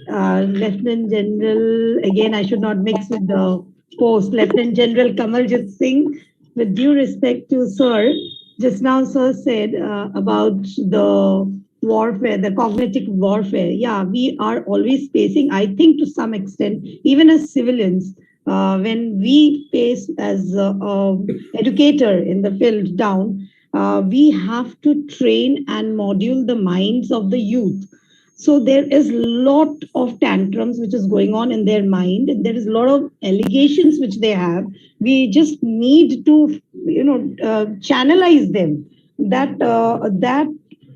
Lieutenant General? Again, I should not mix with the post. Lieutenant General Kamaljit Singh, with due respect to Sir, just now Sir said about the warfare, the cognitive warfare. Yeah, we are always facing, I think to some extent, even as civilians, when we face as educator in the field down, we have to train and module the minds of the youth. So there is a lot of tantrums which is going on in their mind, and there is a lot of allegations which they have. We just need to, channelize them. That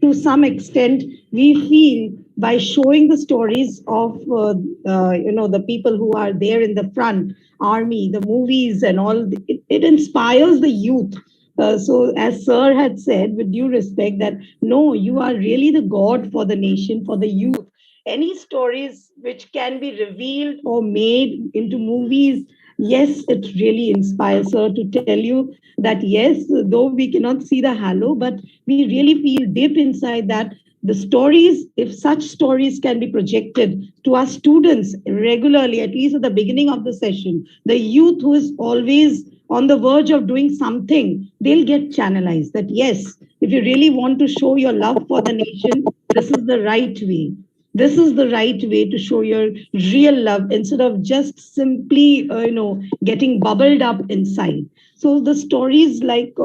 to some extent we feel by showing the stories of the people who are there in the front army, the movies and all. It inspires the youth. So as sir had said, with due respect, that no, you are really the god for the nation, for the youth. Any stories which can be revealed or made into movies, yes, it really inspires her to tell you that yes, though we cannot see the halo, but we really feel deep inside that the stories, if such stories can be projected to our students regularly, at least at the beginning of the session, the youth who is always on the verge of doing something, they'll get channelized that yes, if you really want to show your love for the nation, this is the right way. This is the right way to show your real love instead of just simply, getting bubbled up inside. So the stories like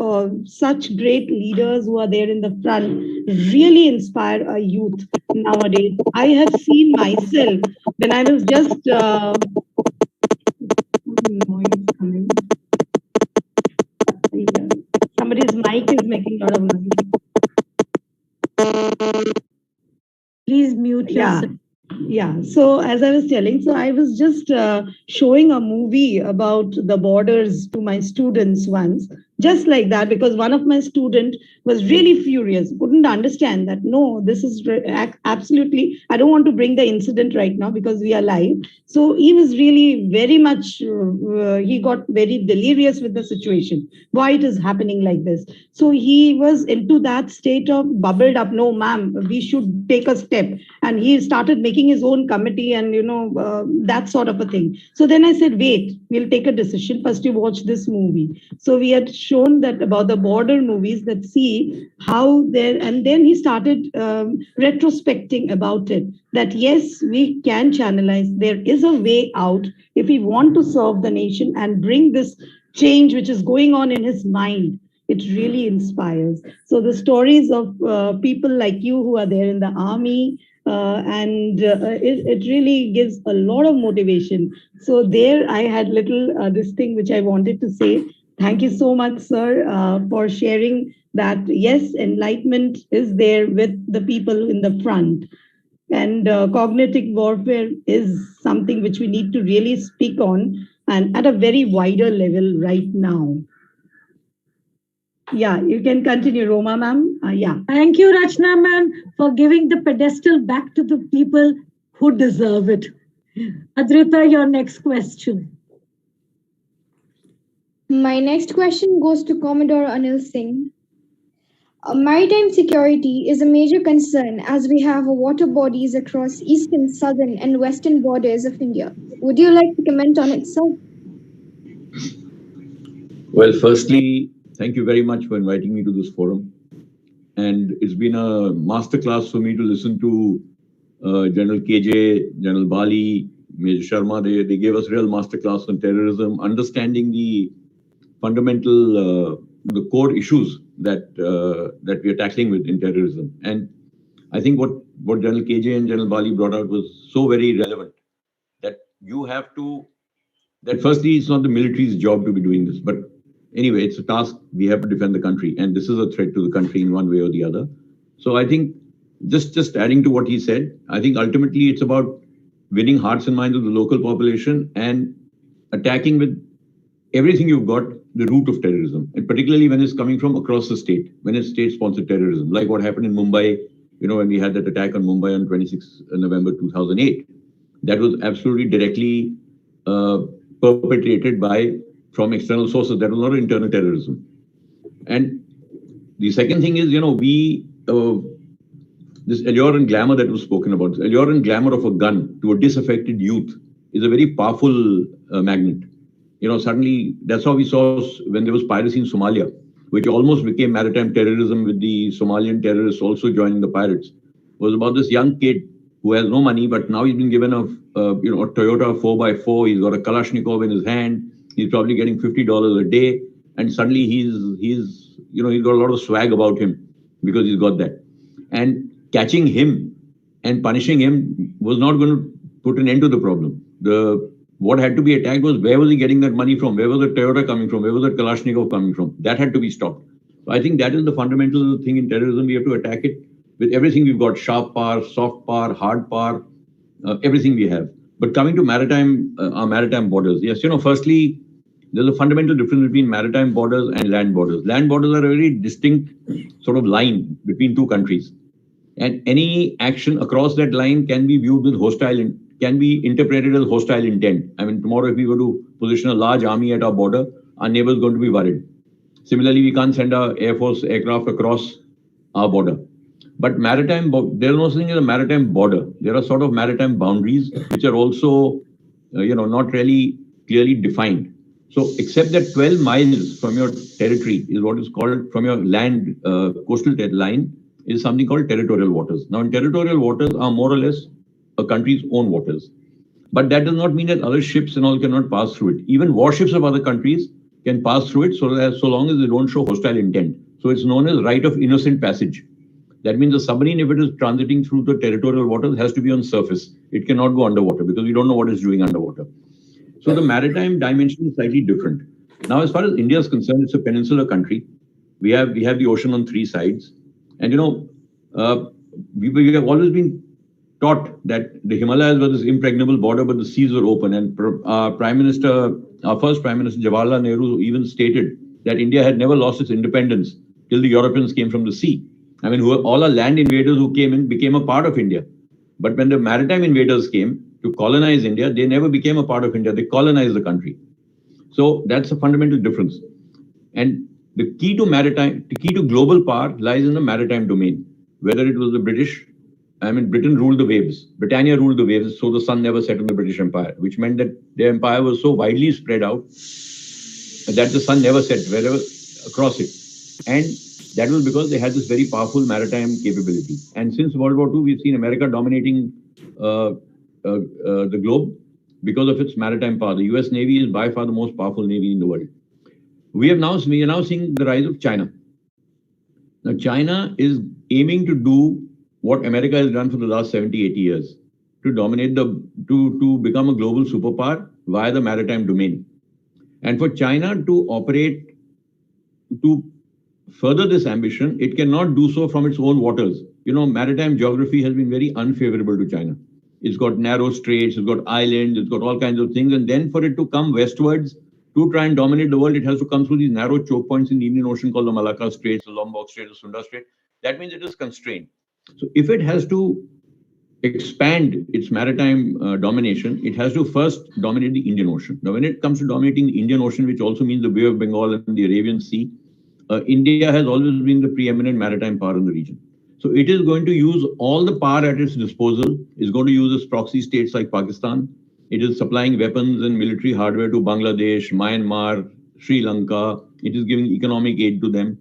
such great leaders who are there in the front really inspire our youth nowadays. I have seen myself when I was just noise coming. Somebody's mic is making a lot of noise. Please mute yourself. Yeah. So as I was telling, so I was just showing a movie about the borders to my students once, just like that, because one of my student was really furious, couldn't understand that, no, this is absolutely, I don't want to bring the incident right now because we are live. So he was really very much, he got very delirious with the situation. Why it is happening like this? So he was into that state of bubbled up. No, ma'am, we should take a step. And he started making his own committee and, that sort of a thing. So then I said, wait, we'll take a decision. First, you watch this movie. So we had shown that about the border movies that see how there, and then he started retrospecting about it, that yes, we can channelize. There is a way out if we want to serve the nation and bring this change which is going on in his mind. It really inspires. So the stories of people like you who are there in the army, it really gives a lot of motivation. So there I had little this thing which I wanted to say. Thank you so much, sir, for sharing that. Yes, enlightenment is there with the people in the front. And cognitive warfare is something which we need to really speak on and at a very wider level right now. Yeah, you can continue, Roma ma'am. Yeah. Thank you, Rachna ma'am, for giving the pedestal back to the people who deserve it. Adrita, your next question. My next question goes to Commodore Anil Singh. Maritime security is a major concern as we have water bodies across eastern, southern, and western borders of India. Would you like to comment on it, sir? Well, firstly, thank you very much for inviting me to this forum. And it's been a masterclass for me to listen to General KJ, General Bali, Major Sharma. They gave us real masterclass on terrorism, understanding the fundamental, the core issues that we are tackling with in terrorism. And I think what General KJ and General Bali brought out was so very relevant that you have to, that firstly, it's not the military's job to be doing this, but anyway, it's a task. We have to defend the country, and this is a threat to the country in one way or the other. So I think just adding to what he said, I think ultimately it's about winning hearts and minds of the local population and attacking with everything you've got the root of terrorism, and particularly when it's coming from across the state, when it's state-sponsored terrorism, like what happened in Mumbai, when we had that attack on Mumbai on 26 November 2008. That was absolutely directly perpetrated from external sources. That was not internal terrorism. And the second thing is, this allure and glamour that was spoken about, this allure and glamour of a gun to a disaffected youth is a very powerful magnet. Suddenly, that's how we saw when there was piracy in Somalia, which almost became maritime terrorism with the Somalian terrorists also joining the pirates. It was about this young kid who has no money, but now he's been given a Toyota 4x4. He's got a Kalashnikov in his hand. He's probably getting $50 a day, and suddenly he's got a lot of swag about him because he's got that. And catching him and punishing him was not going to put an end to the problem. What had to be attacked was where was he getting that money from? Where was the Toyota coming from? Where was the Kalashnikov coming from? That had to be stopped. So I think that is the fundamental thing in terrorism. We have to attack it with everything we've got: sharp power, soft power, hard power, everything we have. But coming to our maritime borders, yes, firstly, there's a fundamental difference between maritime borders and land borders. Land borders are a very distinct sort of line between two countries. And any action across that line can be viewed with can be interpreted as hostile intent. I mean, tomorrow if we were to position a large army at our border, our neighbor is going to be worried. Similarly, we can't send our Air Force aircraft across our border. But there's no such thing as a maritime border. There are sort of maritime boundaries which are also, not really clearly defined. So except that 12 miles from your territory is what is called, from your land, coastal line, is something called territorial waters. Now, in territorial waters are more or less a country's own waters. But that does not mean that other ships and all cannot pass through it. Even warships of other countries can pass through it so long as they don't show hostile intent. So it's known as right of innocent passage. That means the submarine, if it is transiting through the territorial waters, has to be on surface. It cannot go underwater because we don't know what it's doing underwater. So the maritime dimension is slightly different. Now, as far as India is concerned, it's a peninsular country. We have the ocean on three sides. And, we have always been taught that the Himalayas were this impregnable border, but the seas were open. And our first Prime Minister, Jawaharlal Nehru, even stated that India had never lost its independence till the Europeans came from the sea. I mean, all our land invaders who came in became a part of India. But when the maritime invaders came to colonize India, they never became a part of India. They colonized the country. So that's a fundamental difference. And the key to global power lies in the maritime domain. Whether it was the British, Britain ruled the waves. Britannia ruled the waves, so the sun never set on the British Empire, which meant that their empire was so widely spread out that the sun never set wherever across it. And that was because they had this very powerful maritime capability. And since World War II, we've seen America dominating the globe because of its maritime power. The US Navy is by far the most powerful Navy in the world. We are now seeing the rise of China. Now, China is aiming to do what America has done for the last 70, 80 years, to dominate to become a global superpower via the maritime domain. And for China to operate, to further this ambition, it cannot do so from its own waters. Maritime geography has been very unfavorable to China. It's got narrow straits, it's got islands, it's got all kinds of things. And then for it to come westwards to try and dominate the world, it has to come through these narrow choke points in the Indian Ocean called the Malacca Straits, the Lombok Strait, the Sunda Strait. That means it is constrained. So if it has to expand its maritime domination, it has to first dominate the Indian Ocean. Now, when it comes to dominating the Indian Ocean, which also means the Bay of Bengal and the Arabian Sea, India has always been the preeminent maritime power in the region. So it is going to use all the power at its disposal. It's going to use its proxy states like Pakistan. It is supplying weapons and military hardware to Bangladesh, Myanmar, Sri Lanka. It is giving economic aid to them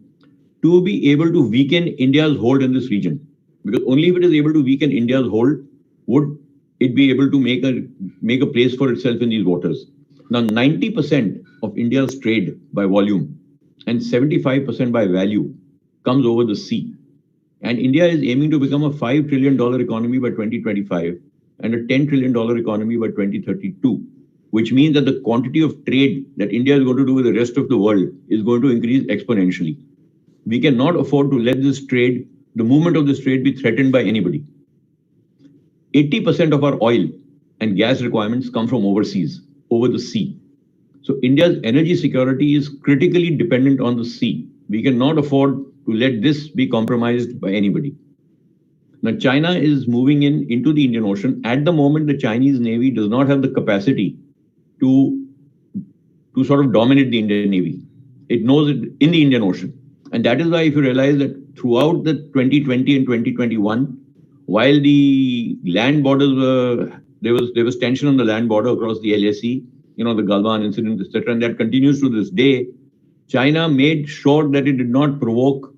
to be able to weaken India's hold in this region. Because only if it is able to weaken India's hold would it be able to make a place for itself in these waters. Now, 90% of India's trade by volume and 75% by value comes over the sea. And India is aiming to become a $5 trillion economy by 2025 and a $10 trillion economy by 2032, which means that the quantity of trade that India is going to do with the rest of the world is going to increase exponentially. We cannot afford to let the movement of this trade be threatened by anybody. 80% of our oil and gas requirements come from overseas, over the sea. So India's energy security is critically dependent on the sea. We cannot afford to let this be compromised by anybody. Now, China is moving into the Indian Ocean. At the moment, the Chinese Navy does not have the capacity to sort of dominate the Indian Navy. It knows it in the Indian Ocean. And that is why, if you realize that throughout the 2020 and 2021, while the land borders there was tension on the land border across the LAC, the Galwan incident, etc., and that continues to this day, China made sure that it did not provoke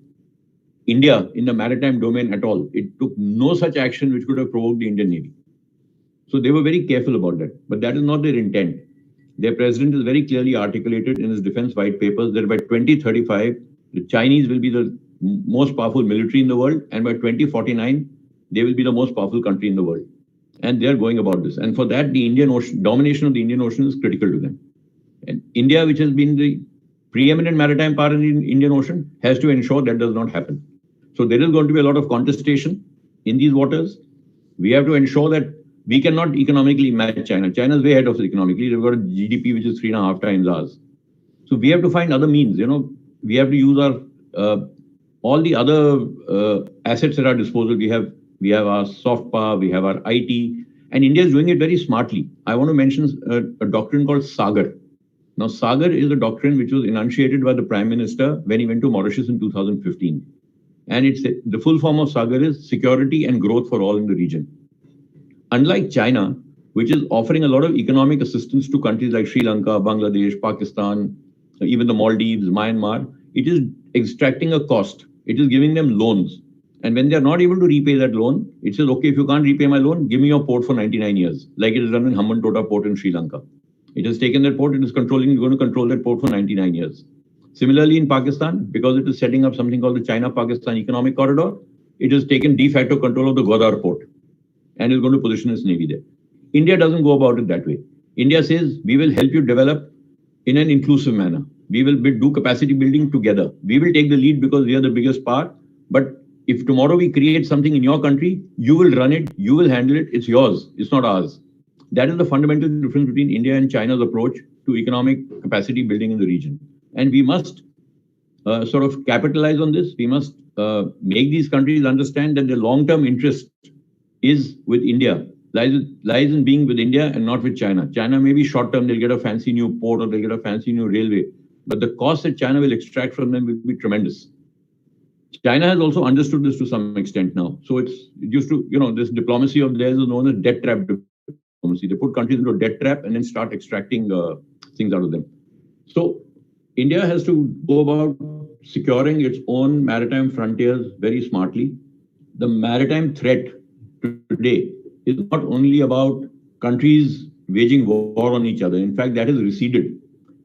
India in the maritime domain at all. It took no such action which could have provoked the Indian Navy. So they were very careful about that. But that is not their intent. Their president is very clearly articulated in his defense white papers that by 2035, the Chinese will be the most powerful military in the world, and by 2049, they will be the most powerful country in the world. And they are going about this. And for that, the Indian Ocean, domination of the Indian Ocean is critical to them. And India, which has been the preeminent maritime power in the Indian Ocean, has to ensure that does not happen. So there is going to be a lot of contestation in these waters. We have to ensure that we cannot economically match China. China is way ahead of us economically. They've got a GDP which is 3.5 times ours. So we have to find other means. We have to use our all the other assets at our disposal. We have our soft power, we have our IT, and India is doing it very smartly. I want to mention a doctrine called Sagar. Now, Sagar is a doctrine which was enunciated by the Prime Minister when he went to Mauritius in 2015. And the full form of Sagar is security and growth for all in the region. Unlike China, which is offering a lot of economic assistance to countries like Sri Lanka, Bangladesh, Pakistan, even the Maldives, Myanmar, it is extracting a cost. It is giving them loans. And when they are not able to repay that loan, it says, okay, if you can't repay my loan, give me your port for 99 years, like it is done in Hambantota port in Sri Lanka. It has taken that port, it is going to control that port for 99 years. Similarly, in Pakistan, because it is setting up something called the China-Pakistan Economic Corridor, it has taken de facto control of the Gwadar port and is going to position its navy there. India doesn't go about it that way. India says, we will help you develop in an inclusive manner. We will do capacity building together. We will take the lead because we are the biggest power. But if tomorrow we create something in your country, you will run it, you will handle it, it's yours, it's not ours. That is the fundamental difference between India and China's approach to economic capacity building in the region. And we must sort of capitalize on this. We must make these countries understand that their long-term interest is with India, lies in being with India and not with China. China may be short-term, they'll get a fancy new port or they'll get a fancy new railway, but the cost that China will extract from them will be tremendous. China has also understood this to some extent now. So it used to, this diplomacy of theirs is known as debt trap diplomacy. They put countries into a debt trap and then start extracting things out of them. So India has to go about securing its own maritime frontiers very smartly. The maritime threat today is not only about countries waging war on each other. In fact, that has receded.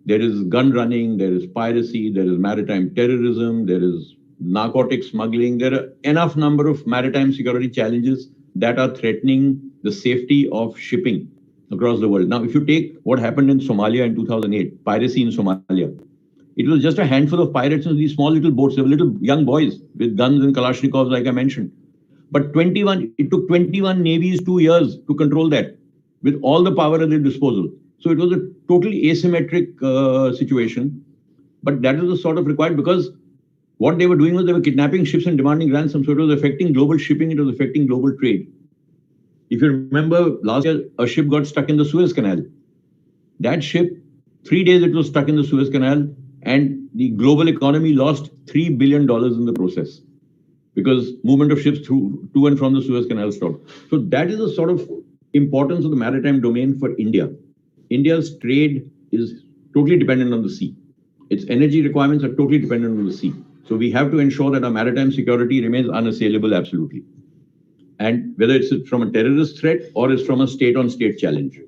There is gun running, there is piracy, there is maritime terrorism, there is narcotic smuggling. There are enough number of maritime security challenges that are threatening the safety of shipping across the world. Now, if you take what happened in Somalia in 2008, piracy in Somalia, it was just a handful of pirates in these small little boats. They were little young boys with guns and Kalashnikovs, like I mentioned. But it took 21 navies 2 years to control that with all the power at their disposal. So it was a totally asymmetric situation. But that is the sort of required because what they were doing was they were kidnapping ships and demanding ransom. So it was affecting global shipping. It was affecting global trade. If you remember, last year, a ship got stuck in the Suez Canal. That ship, 3 days it was stuck in the Suez Canal, and the global economy lost $3 billion in the process because movement of ships to and from the Suez Canal stopped. So that is the sort of importance of the maritime domain for India. India's trade is totally dependent on the sea. Its energy requirements are totally dependent on the sea. So we have to ensure that our maritime security remains unassailable, absolutely. And whether it's from a terrorist threat or it's from a state-on-state challenge.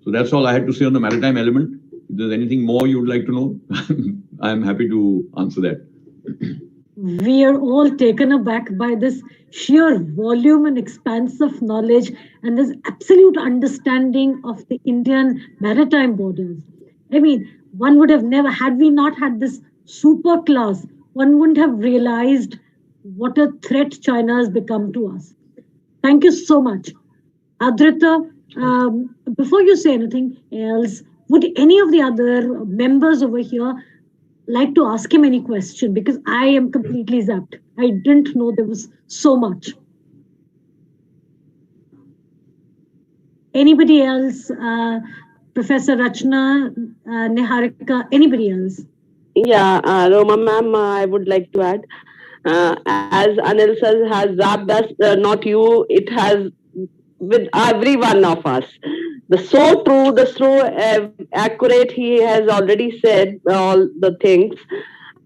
So that's all I had to say on the maritime element. If there's anything more you would like to know, I'm happy to answer that. We are all taken aback by this sheer volume and expanse of knowledge and this absolute understanding of the Indian maritime borders. I mean, one would have never, had we not had this super class, one wouldn't have realized what a threat China has become to us. Thank you so much. Adrita, before you say anything else, would any of the other members over here like to ask him any question? Because I am completely zapped. I didn't know there was so much. Anybody else? Professor Rachna, Niharika, anybody else? Yeah, Roma ma'am, I would like to add. As Anil sir has zapped us, not you, it has with every one of us. The so true, the so accurate, he has already said all the things.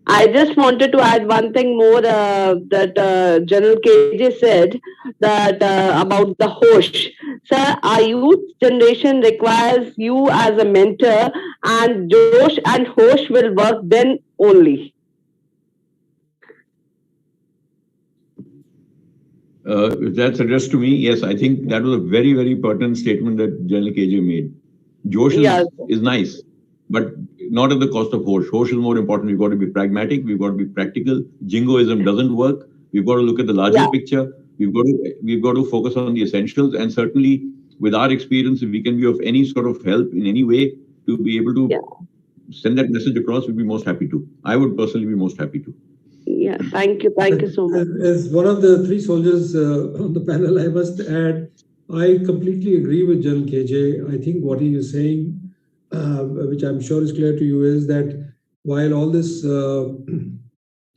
I just wanted to add one thing more that General KJ said that about the Hosh. Sir, our youth generation requires you as a mentor, and Josh and Hosh will work then only. if that's addressed to me, yes, I think that was a very, very pertinent statement that General KJ made. Josh is nice, but not at the cost of Hosh. Hosh is more important. We've got to be pragmatic. We've got to be practical. Jingoism doesn't work. We've got to look at the larger picture. We've got to focus on the essentials. And certainly, with our experience, if we can be of any sort of help in any way to be able to send that message across, we'd be most happy to. I would personally be most happy to. Yeah, thank you so much. As one of the three soldiers on the panel, I must add, I completely agree with General KJ. I think what he is saying, which I'm sure is clear to you, is that while all this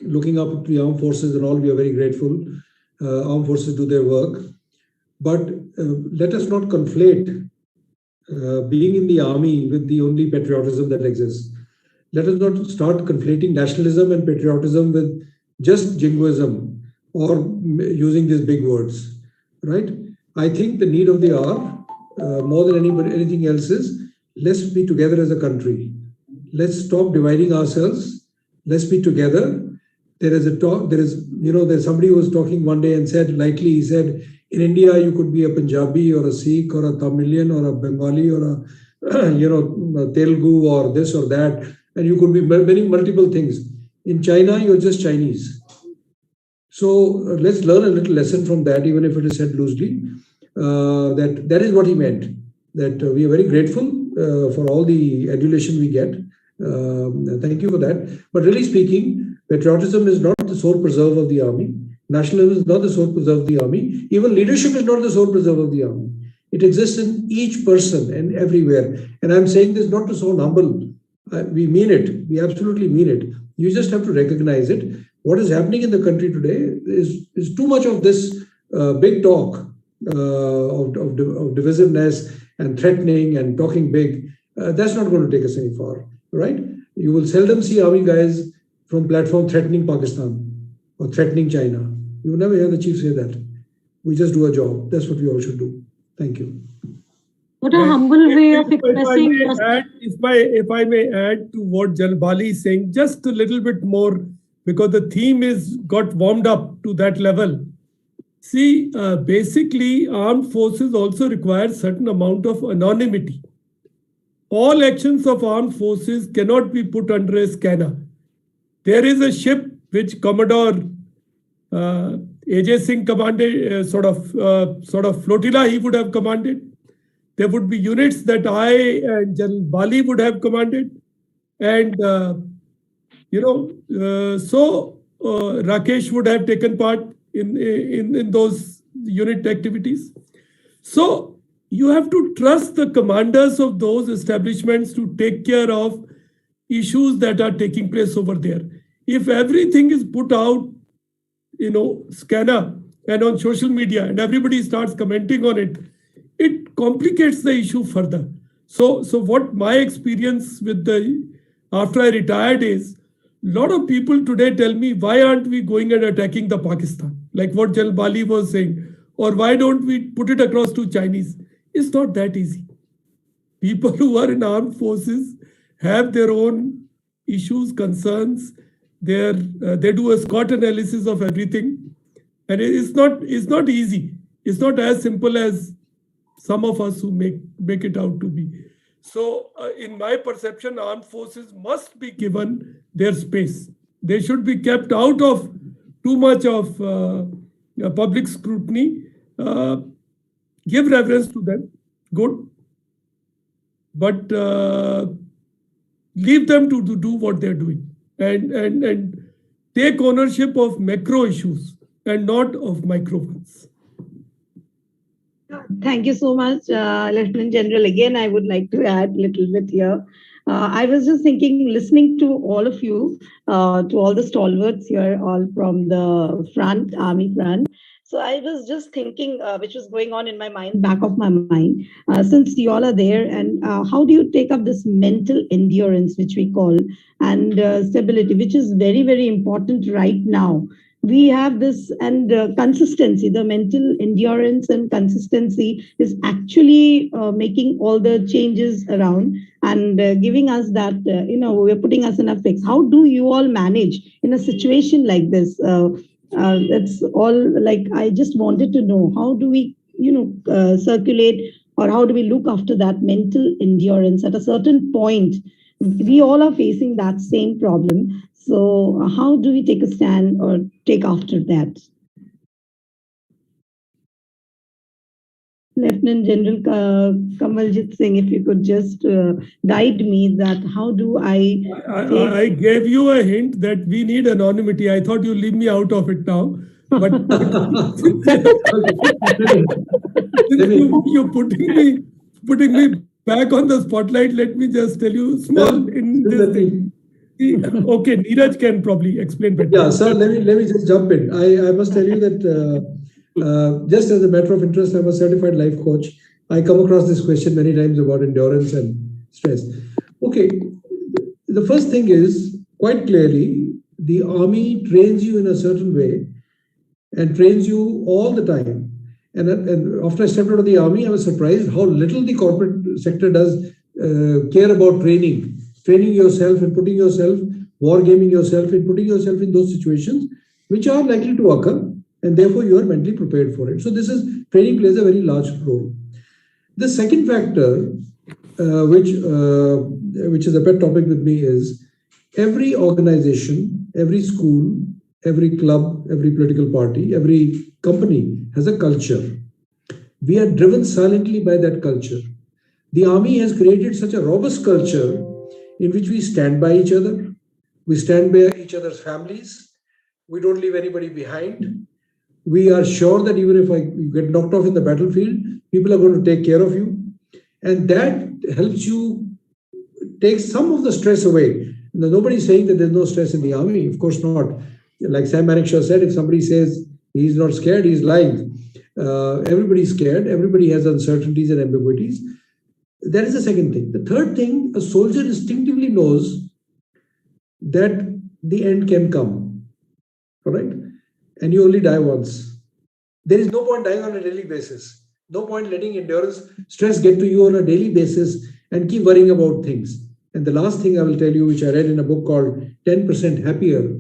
looking up to the armed forces and all, we are very grateful. Armed forces do their work. But let us not conflate being in the army with the only patriotism that exists. Let us not start conflating nationalism and patriotism with just jingoism or using these big words, right? I think the need of the hour, more than anything else, is let's be together as a country. Let's stop dividing ourselves. Let's be together. There's somebody who was talking one day and said, lightly, he said, in India, you could be a Punjabi or a Sikh or a Tamilian or a Bengali or a Telugu or this or that. And you could be many multiple things. In China, you're just Chinese. So let's learn a little lesson from that, even if it is said loosely. That is what he meant. That we are very grateful for all the adulation we get. Thank you for that. But really speaking, patriotism is not the sole preserve of the army. Nationalism is not the sole preserve of the army. Even leadership is not the sole preserve of the army. It exists in each person and everywhere. And I'm saying this not to sound humble. We mean it. We absolutely mean it. You just have to recognize it. What is happening in the country today is too much of this big talk of divisiveness and threatening and talking big. That's not going to take us any far, right? You will seldom see army guys from platform threatening Pakistan or threatening China. You will never hear the chief say that. We just do a job. That's what we all should do. Thank you. What a humble way of expressing. If I may add to what General Bali is saying, just a little bit more, because the theme is got warmed up to that level. See, basically, armed forces also require certain amount of anonymity. All actions of armed forces cannot be put under a scanner. There is a ship which Commodore A.J. Singh commanded, sort of flotilla he would have commanded. There would be units that I and General Bali would have commanded. And, Rakesh would have taken part in those unit activities. So you have to trust the commanders of those establishments to take care of issues that are taking place over there. If everything is put out, scanner and on social media and everybody starts commenting on it, it complicates the issue further. So what my experience with after I retired is, a lot of people today tell me, why aren't we going and attacking the Pakistan? Like what General Bali was saying, or why don't we put it across to Chinese? It's not that easy. People who are in armed forces have their own issues, concerns. They do a SWOT analysis of everything. And it's not easy. It's not as simple as some of us who make it out to be. So in my perception, armed forces must be given their space. They should be kept out of too much of public scrutiny. Give reverence to them, good. But leave them to do what they're doing. And take ownership of macro issues and not of micro ones. Thank you so much, Lieutenant General. Again, I would like to add a little bit here. I was just thinking, listening to all of you, to all the stalwarts here, all from the front, army front. So I was just thinking, which was going on in my mind, back of my mind, since you all are there, and how do you take up this mental endurance, which we call, and stability, which is very, very important right now. We have this, and consistency, the mental endurance and consistency is actually making all the changes around and giving us that, we're putting us in a fix. How do you all manage in a situation like this? That's all. Like, I just wanted to know, how do we, circulate, or how do we look after that mental endurance at a certain point? We all are facing that same problem. So how do we take a stand or take after that? Lieutenant General Kamaljit Singh, if you could just guide me that how do I gave you a hint that we need anonymity. I thought you leave me out of it now. But you're putting me back on the spotlight, let me just tell you small in this thing. Okay, Neeraj can probably explain better. Yeah, sir, let me just jump in. I must tell you that just as a matter of interest, I'm a certified life coach. I come across this question many times about endurance and stress. Okay, the first thing is, quite clearly, the army trains you in a certain way and trains you all the time. And after I stepped out of the army, I was surprised how little the corporate sector does care about training yourself and putting yourself, wargaming yourself and putting yourself in those situations which are likely to occur, and therefore you are mentally prepared for it. So training plays a very large role. The second factor, which is a pet topic with me, is every organization, every school, every club, every political party, every company has a culture. We are driven silently by that culture. The army has created such a robust culture in which we stand by each other, we stand by each other's families, we don't leave anybody behind. We are sure that even if you get knocked off in the battlefield, people are going to take care of you. And that helps you take some of the stress away. Now, nobody's saying that there's no stress in the army. Of course not. Like Sam Manekshaw said, if somebody says he's not scared, he's lying. Everybody's scared. Everybody has uncertainties and ambiguities. That is the second thing. The third thing, a soldier instinctively knows that the end can come. All right? And you only die once. There is no point dying on a daily basis. No point letting endurance stress get to you on a daily basis and keep worrying about things. And the last thing I will tell you, which I read in a book called 10% Happier.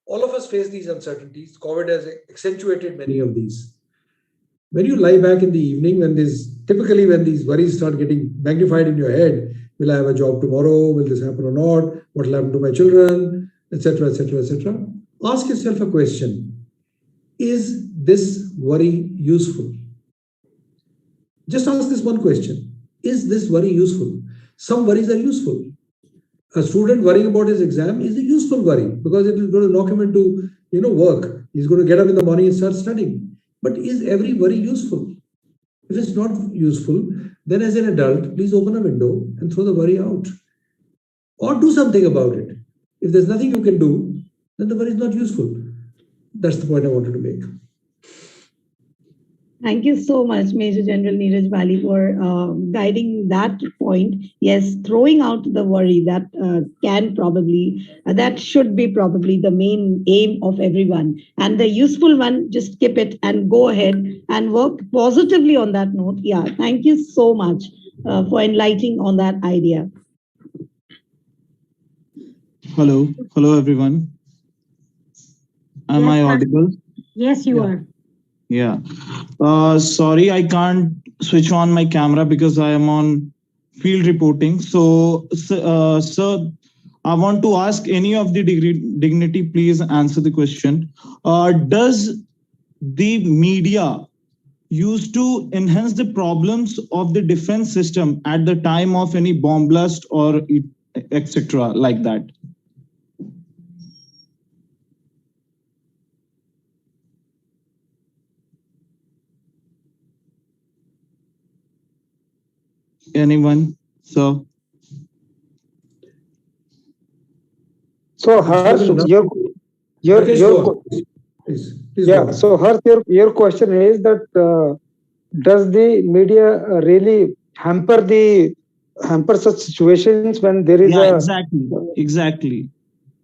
All of us face these uncertainties. COVID has accentuated many of these. When you lie back in the evening, when these worries start getting magnified in your head, will I have a job tomorrow? Will this happen or not? What will happen to my children? Etc., etc., etc. Ask yourself a question. Is this worry useful? Just ask this one question. Is this worry useful? Some worries are useful. A student worrying about his exam is a useful worry because it is going to knock him into work. He's going to get up in the morning and start studying. But is every worry useful? If it's not useful, then as an adult, please open a window and throw the worry out. Or do something about it. If there's nothing you can do, then the worry is not useful. That's the point I wanted to make. Thank you so much, Major General Neeraj Bali, for guiding that point. Yes, throwing out the worry that that should be probably the main aim of everyone. And the useful one, just skip it and go ahead and work positively on that note. Yeah, thank you so much for enlightening on that idea. Hello, everyone. Am I audible? Yes, you are. Yeah. Sorry, I can't switch on my camera because I am on field reporting. So, sir, I want to ask any of the dignity, please answer the question. Does the media used to enhance the problems of the defense system at the time of any bomb blast or etc. like that? Anyone? So Harsh, so Harsh, your question is that does the media really hamper such situations when there is exactly.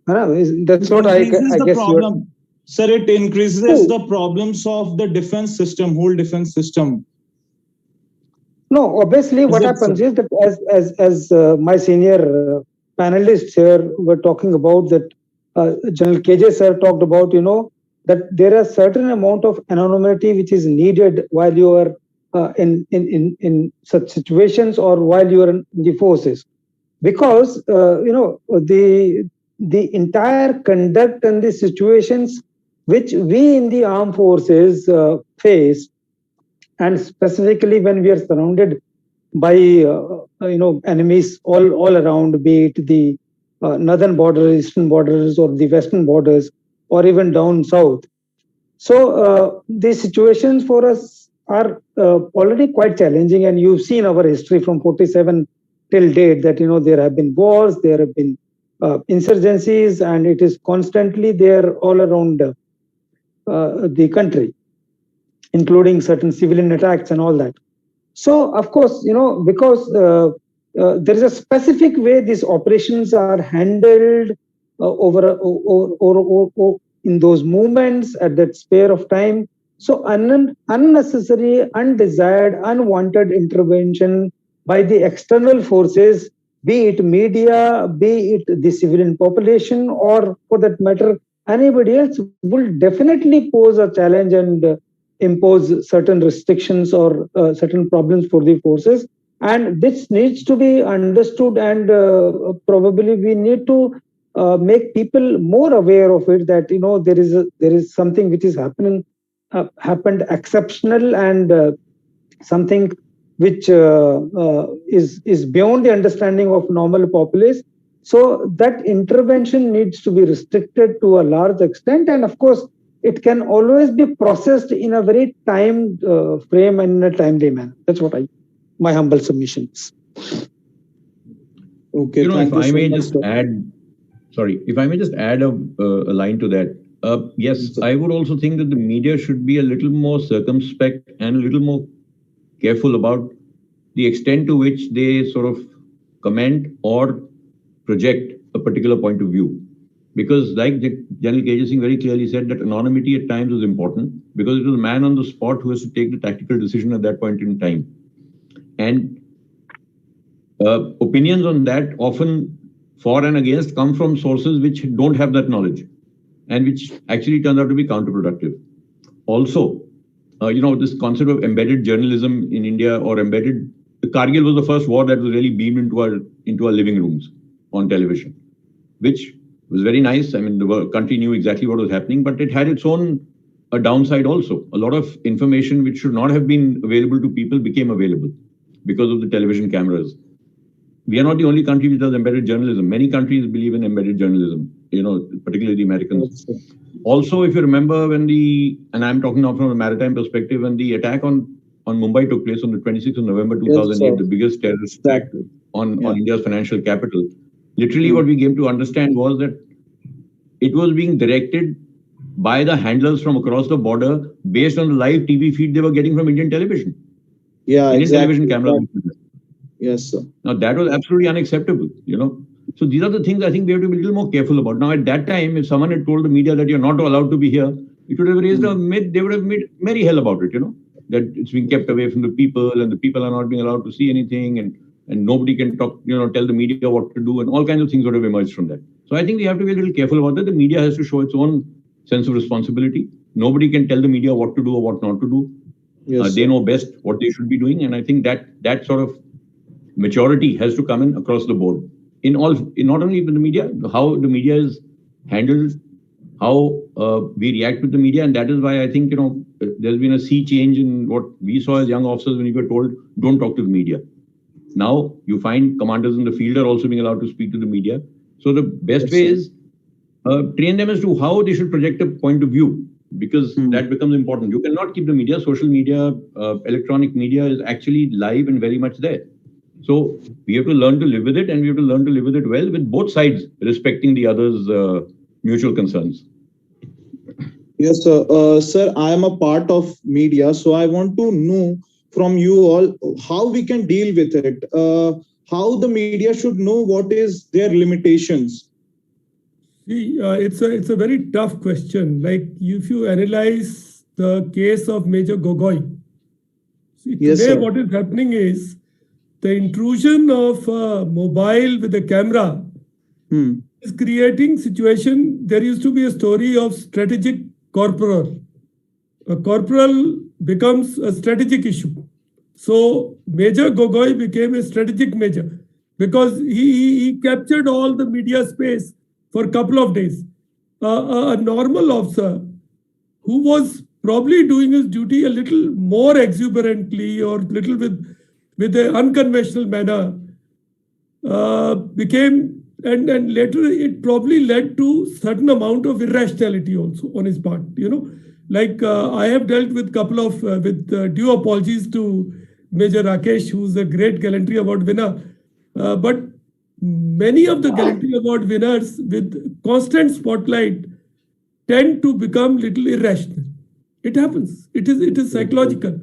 That's what I guess. Problem. Sir, it increases the problems of the defense system, whole defense system. No, obviously, what happens is that as my senior panelists here were talking about that General KJ sir talked about, that there are certain amount of anonymity which is needed while you are in such situations or while you are in the forces, because the entire conduct and the situations which we in the armed forces face, and specifically when we are surrounded by enemies all around, be it the northern borders, eastern borders, or the western borders, or even down south. So the situations for us are already quite challenging, and you've seen our history from 47 till date that there have been wars, there have been insurgencies, and it is constantly there all around the country, including certain civilian attacks and all that. So, of course, because there is a specific way these operations are handled in those moments at that spare of time. So, unnecessary, undesired, unwanted intervention by the external forces, be it media, be it the civilian population, or for that matter, anybody else, will definitely pose a challenge and impose certain restrictions or certain problems for the forces. And this needs to be understood, and probably we need to make people more aware of it, that there is something which is happened exceptional, and something which is beyond the understanding of normal populace. So that intervention needs to be restricted to a large extent, and of course it can always be processed in a very timed frame and in a timely manner. That's what my humble submission is. Okay, if I may just add, if I may just add a line to that. Yes, I would also think that the media should be a little more circumspect and a little more careful about the extent to which they sort of comment or project a particular point of view. Because like General KJ Singh very clearly said, that anonymity at times was important, because it was the man on the spot who has to take the tactical decision at that point in time. And opinions on that, often for and against, come from sources which don't have that knowledge, and which actually turns out to be counterproductive. Also, this concept of embedded journalism in India, or embedded, Kargil was the first war that was really beamed into our living rooms on television, which was very nice. I mean, the country knew exactly what was happening, but it had its own downside also. A lot of information which should not have been available to people became available because of the television cameras. We are not the only country which does embedded journalism. Many countries believe in embedded journalism, particularly the Americans. Also, if you remember and I'm talking now from a maritime perspective, when the attack on Mumbai took place on the 26th of November 2008, the biggest terrorist attack on India's financial capital, literally what we came to understand was that it was being directed by the handlers from across the border based on the live TV feed they were getting from Indian television. Indian television cameras. Yes, sir. Now that was absolutely unacceptable, So these are the things I think we have to be a little more careful about. Now at that time, if someone had told the media that you're not allowed to be here, it would have raised a myth. They would have made merry hell about it, that it's being kept away from the people, and the people are not being allowed to see anything, and nobody can talk, tell the media what to do, and all kinds of things would have emerged from that. So I think we have to be a little careful about that. The media has to show its own sense of responsibility. Nobody can tell the media what to do or what not to do. Yes, they know best what they should be doing, and I think that sort of maturity has to come in across the board. Not only with the media, how the media is handled, how we react with the media, and that is why I think there's been a sea change in what we saw as young officers when we were told, don't talk to the media. Now you find commanders in the field are also being allowed to speak to the media. So the best way is train them as to how they should project a point of view, because that becomes important. You cannot keep the media, social media, electronic media is actually live and very much there. So we have to learn to live with it, and we have to learn to live with it well, with both sides respecting the other's mutual concerns. Yes, sir. Sir, I am a part of media, so I want to know from you all how we can deal with it. How the media should know what is their limitations. See, it's a very tough question. Like if you analyze the case of Major Gogoi, see, today what is happening is the intrusion of a mobile with a camera is creating situation. There used to be a story of strategic corporal. A corporal becomes a strategic issue. So Major Gogoi became a strategic major because he captured all the media space for a couple of days. A normal officer who was probably doing his duty a little more exuberantly or little with an unconventional manner became, and later it probably led to certain amount of irrationality also on his part. Like I have dealt with couple of with due apologies to Major Rakesh, who's a great gallantry award winner, but many of the gallantry award winners with constant spotlight tend to become little irrational. It happens. It is psychological.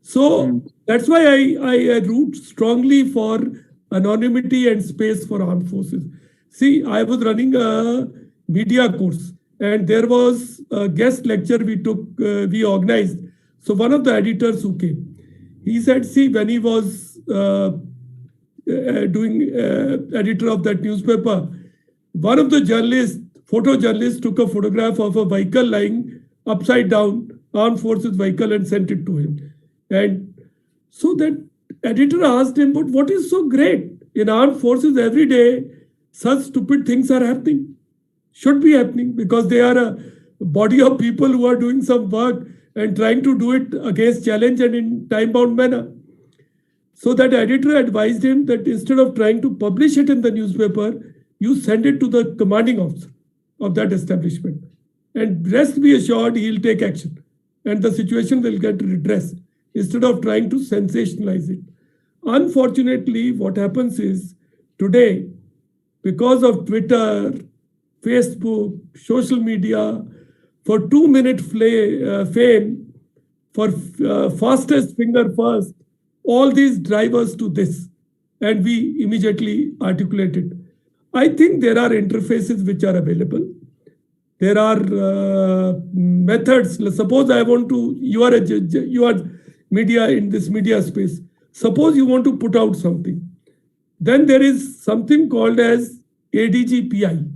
So that's why I root strongly for anonymity and space for armed forces. See, I was running a media course, and there was a guest lecture we organized. So one of the editors who came, he said, see, when he was doing editor of that newspaper, one of the photojournalists took a photograph of a vehicle lying upside down, armed forces vehicle, and sent it to him. And so that editor asked him, but what is so great? In armed forces every day, such stupid things are happening. Should be happening because they are a body of people who are doing some work and trying to do it against challenge and in time-bound manner. So that editor advised him that instead of trying to publish it in the newspaper, you send it to the commanding officer of that establishment. And rest be assured, he'll take action. And the situation will get redressed instead of trying to sensationalize it. Unfortunately, what happens is today, because of Twitter, Facebook, social media, for 2-minute fame, for fastest finger first, all these drivers to this, and we immediately articulate it. I think there are interfaces which are available. There are methods. Suppose I want to, you are media in this media space. Suppose you want to put out something. Then there is something called as ADGPI,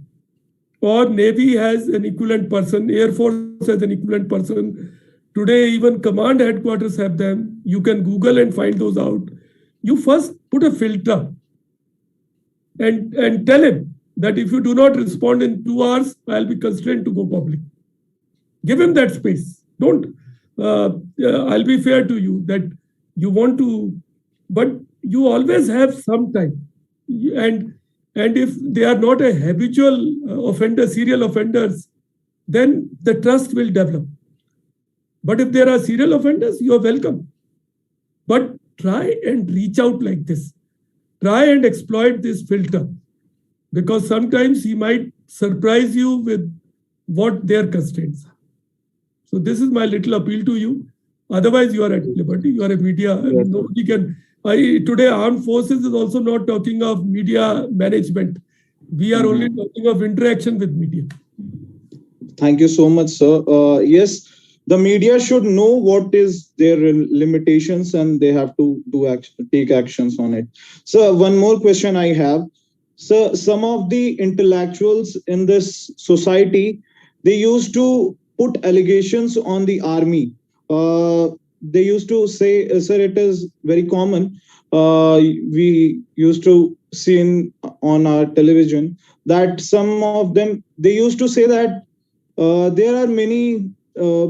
or Navy has an equivalent person, Air Force has an equivalent person. Today, even command headquarters have them. You can Google and find those out. You first put a filter and tell him that if you do not respond in 2 hours, I'll be constrained to go public. Give him that space. Don't, I'll be fair to you that you want to, but you always have some time. And if they are not a habitual offender, serial offenders, then the trust will develop. But if there are serial offenders, you are welcome. But try and reach out like this. Try and exploit this filter, because sometimes he might surprise you with what their constraints are. So this is my little appeal to you. Otherwise, you are at liberty. You are a media. Yes. Nobody can. Today, armed forces is also not talking of media management. We are only talking of interaction with media. Thank you so much, sir. Yes, the media should know what is their limitations and they have to take actions on it. So one more question I have. So some of the intellectuals in this society, they used to put allegations on the army. They used to say, sir, it is very common. We used to see on our television that some of them, they used to say that there are many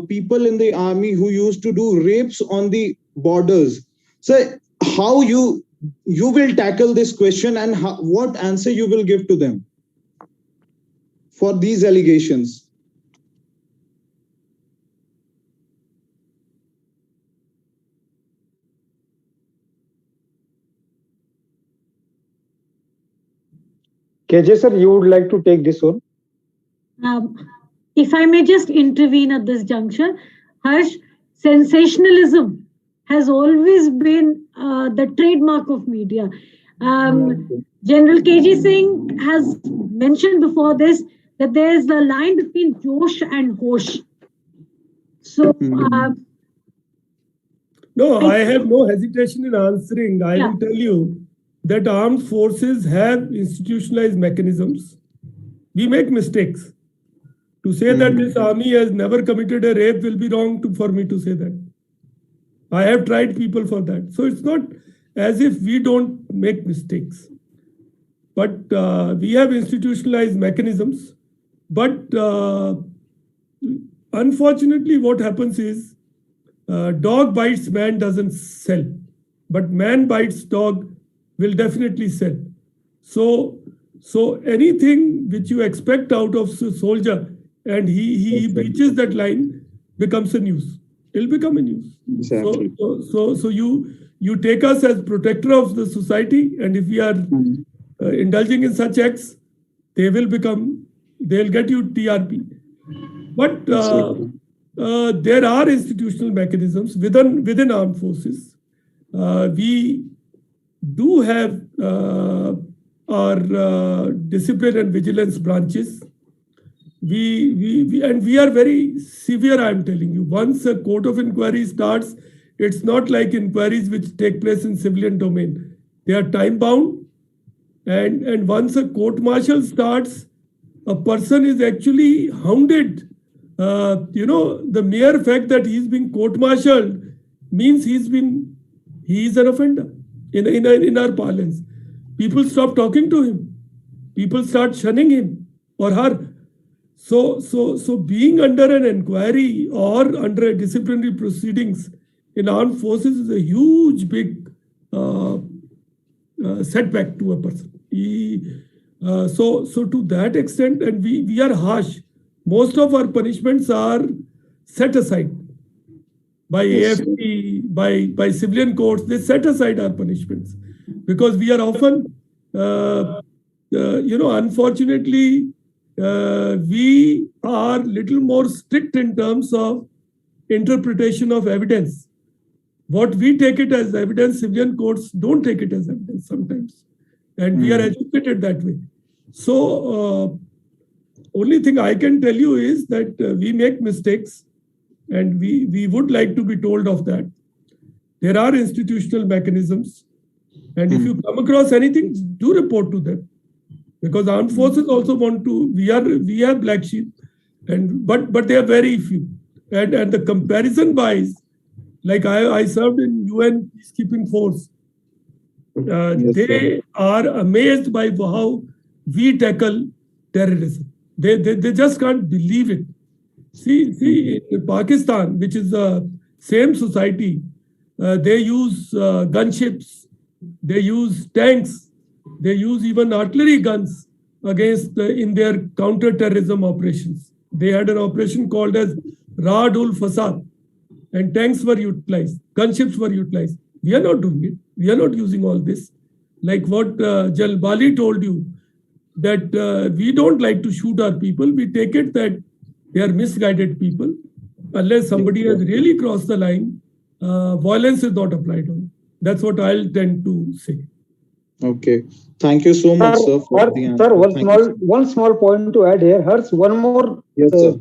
people in the army who used to do rapes on the borders. So how you will tackle this question and what answer you will give to them for these allegations? KJ sir, you would like to take this one? If I may just intervene at this juncture, Harsh, sensationalism has always been the trademark of media. General KJ Singh has mentioned before this that there is a line between Josh and Hosh. So, no, I have no hesitation in answering. I will tell you that armed forces have institutionalized mechanisms We make mistakes. To say that this army has never committed a rape will be wrong for me to say that. I have tried people for that. So it's not as if we don't make mistakes. But we have institutionalized mechanisms. But unfortunately, what happens is dog bites man doesn't sell. But man bites dog will definitely sell. So anything which you expect out of a soldier and he breaches that line becomes a news. It'll become a news. Exactly. So you take us as protector of the society, and if we are indulging in such acts, they'll get you TRP. But there are institutional mechanisms within armed forces. We do have our discipline and vigilance branches. We are very severe, I'm telling you. Once a court of inquiry starts, it's not like inquiries which take place in civilian domain. They are time bound. And once a court martial starts, a person is actually hounded. The mere fact that he's being court martialed means he is an offender in our parlance. People stop talking to him. People start shunning him or her. So being under an inquiry or under a disciplinary proceedings in armed forces is a huge, big setback to a person. So to that extent, and we are harsh. Most of our punishments are set aside by AFP, by civilian courts. They set aside our punishments because we are often, unfortunately, we are little more strict in terms of interpretation of evidence. What we take it as evidence, civilian courts don't take it as evidence sometimes. And we are educated that way. So only thing I can tell you is that we make mistakes and we would like to be told of that. There are institutional mechanisms. And if you come across anything, do report to them. Because armed forces also want to, we have black sheep, but they are very few. And the comparison wise, like I served in UN peacekeeping force. They are amazed by how we tackle terrorism. They just can't believe it. See, in Pakistan, which is the same society, they use gunships, they use tanks, they use even artillery guns against in their counter-terrorism operations. They had an operation called as Raad-ul Fasad, and tanks were utilized, gunships were utilized. We are not doing it. We are not using all this. Like what General Bali told you, that we don't like to shoot our people. We take it that they are misguided people. Unless somebody has really crossed the line, violence is not applied on them. That's what I'll tend to say. Okay. Thank you so much, sir, for the answer. Sir, one small point to add here. Hers, one more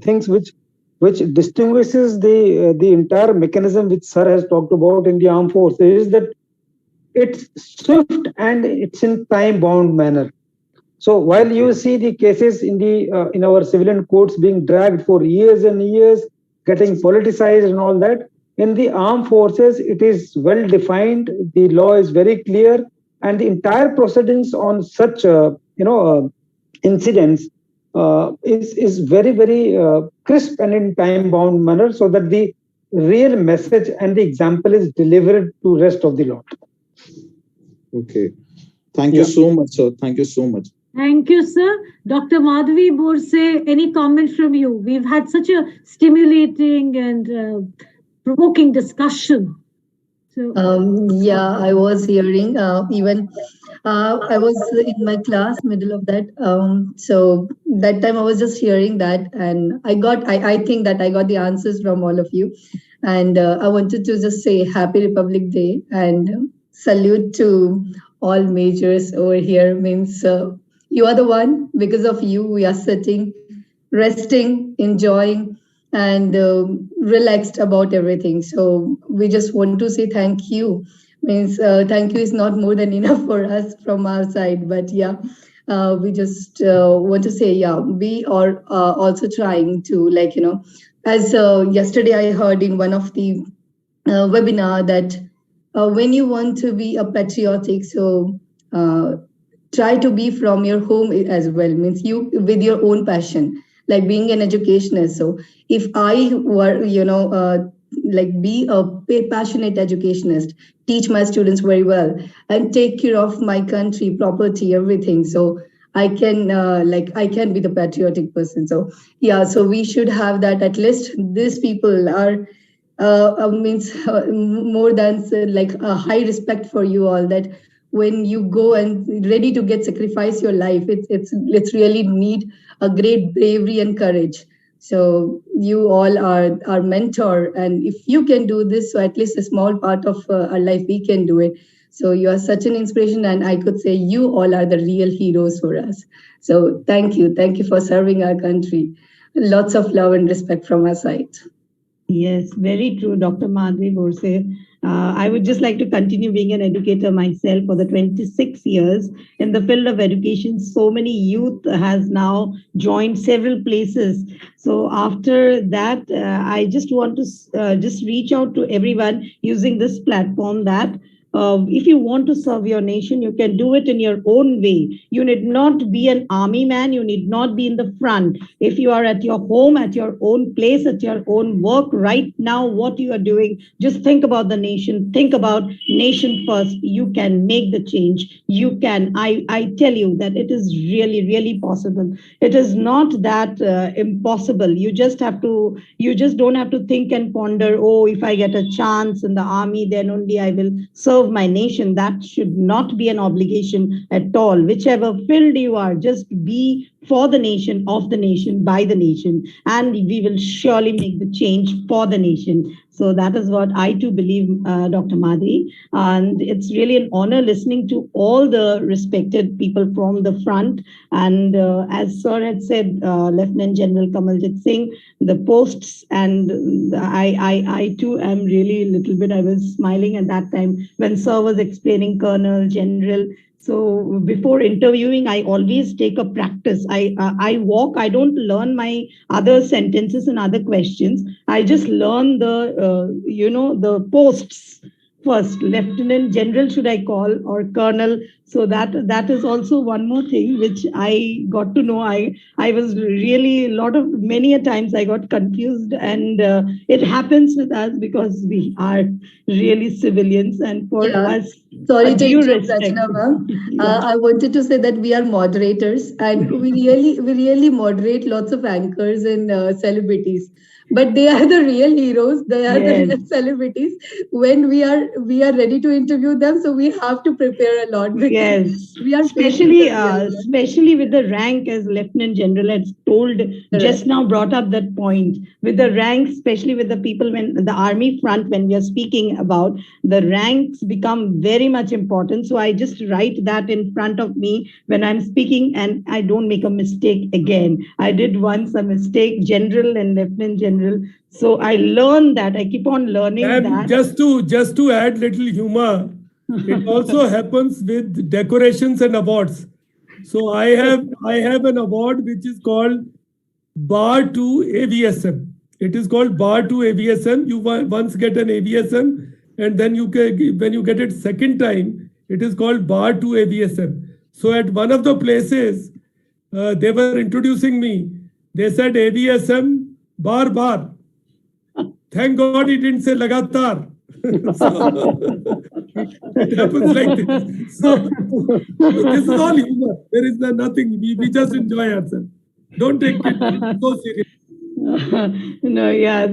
things which distinguishes the entire mechanism which sir has talked about in the armed forces is that it's swift and it's in time-bound manner. So while you see the cases in our civilian courts being dragged for years and years, getting politicized and all that, in the armed forces it is well defined. The law is very clear, and the entire proceedings on such incidents is very, very crisp and in time-bound manner, so that the real message and the example is delivered to rest of the lot. Okay. Thank you so much, sir. Thank you so much. Thank you, sir. Dr. Madhavi Borse, any comment from you? We've had such a stimulating and provoking discussion. So, I was hearing even I was in my class, middle of that. So that time I was just hearing that, and I think that I got the answers from all of you. And I wanted to just say Happy Republic Day and salute to all majors over here. Means you are the one. Because of you, we are sitting, resting, enjoying, and relaxed about everything. So we just want to say thank you. Means thank you is not more than enough for us from our side. But we just want to say, yeah, we are also trying to, like, as yesterday I heard in one of the webinar that when you want to be a patriotic, so try to be from your home as well, means you with your own passion, like being an educationist. So if I were, like be a passionate educationist, teach my students very well and take care of my country, property, everything, so I can I can be the patriotic person. So yeah, so we should have that. At least these people are means more than like a high respect for you all, that when you go and ready to get sacrifice your life, it's really need a great bravery and courage. So you all are our mentor, and if you can do this, so at least a small part of our life we can do it. So you are such an inspiration, and I could say you all are the real heroes for us. So thank you for serving our country. Lots of love and respect from our side. Yes, very true, Dr. Madhvi Borse. I would just like to continue being an educator myself for the 26 years in the field of education. So many youth has now joined several places. So after that, I just want to just reach out to everyone using this platform that if you want to serve your nation, you can do it in your own way. You need not be an army man. You need not be in the front. If you are at your home, at your own place, at your own work right now, what you are doing, just think about the nation. Think about nation first. You can make the change. You can. I tell you that it is really, really possible. It is not that impossible. You just have to. You just don't have to think and ponder. Oh, if I get a chance in the army, then only I will serve my nation. That should not be an obligation at all. Whichever field you are, just be for the nation, of the nation, by the nation, and we will surely make the change for the nation. So that is what I too believe, Dr. Madhvi. And it's really an honor listening to all the respected people from the front. And as Sir had said, Lieutenant General Kamaljit Singh, the posts, and I too am really a little bit, I was smiling at that time when Sir was explaining Colonel, General. So before interviewing, I always take a practice. I walk. I don't learn my other sentences and other questions. I just learn the the posts first. Lieutenant General should I call, or Colonel? So that is also one more thing which I got to know. I was really many a times I got confused, and it happens with us because we are really civilians, and for us. Sorry to interrupt, Rachana ma'am. I wanted to say that we are moderators, and we really moderate lots of anchors and celebrities. But they are the real heroes. They are the real celebrities. When we are ready to interview them, so we have to prepare a lot. Yes, we are especially with the rank, as Lieutenant General has told just now, brought up that point with the rank, especially with the people when the army front, when we are speaking about the ranks become very much important. So I just write that in front of me when I'm speaking, and I don't make a mistake again. I did once a mistake, General and Lieutenant General. So I learned that. I keep on learning that. Just to add little humor, it also happens with decorations and awards. So I have an award which is called Bar 2 AVSM. It is called Bar 2 AVSM. You once get an AVSM, and then when you get it second time, it is called Bar 2 AVSM. So at one of the places, they were introducing me. They said AVSM bar. Thank God he didn't say lagatar. It happens like this. So this is all humor. There is nothing. We just enjoy ourselves. Don't take it so serious. No, yeah,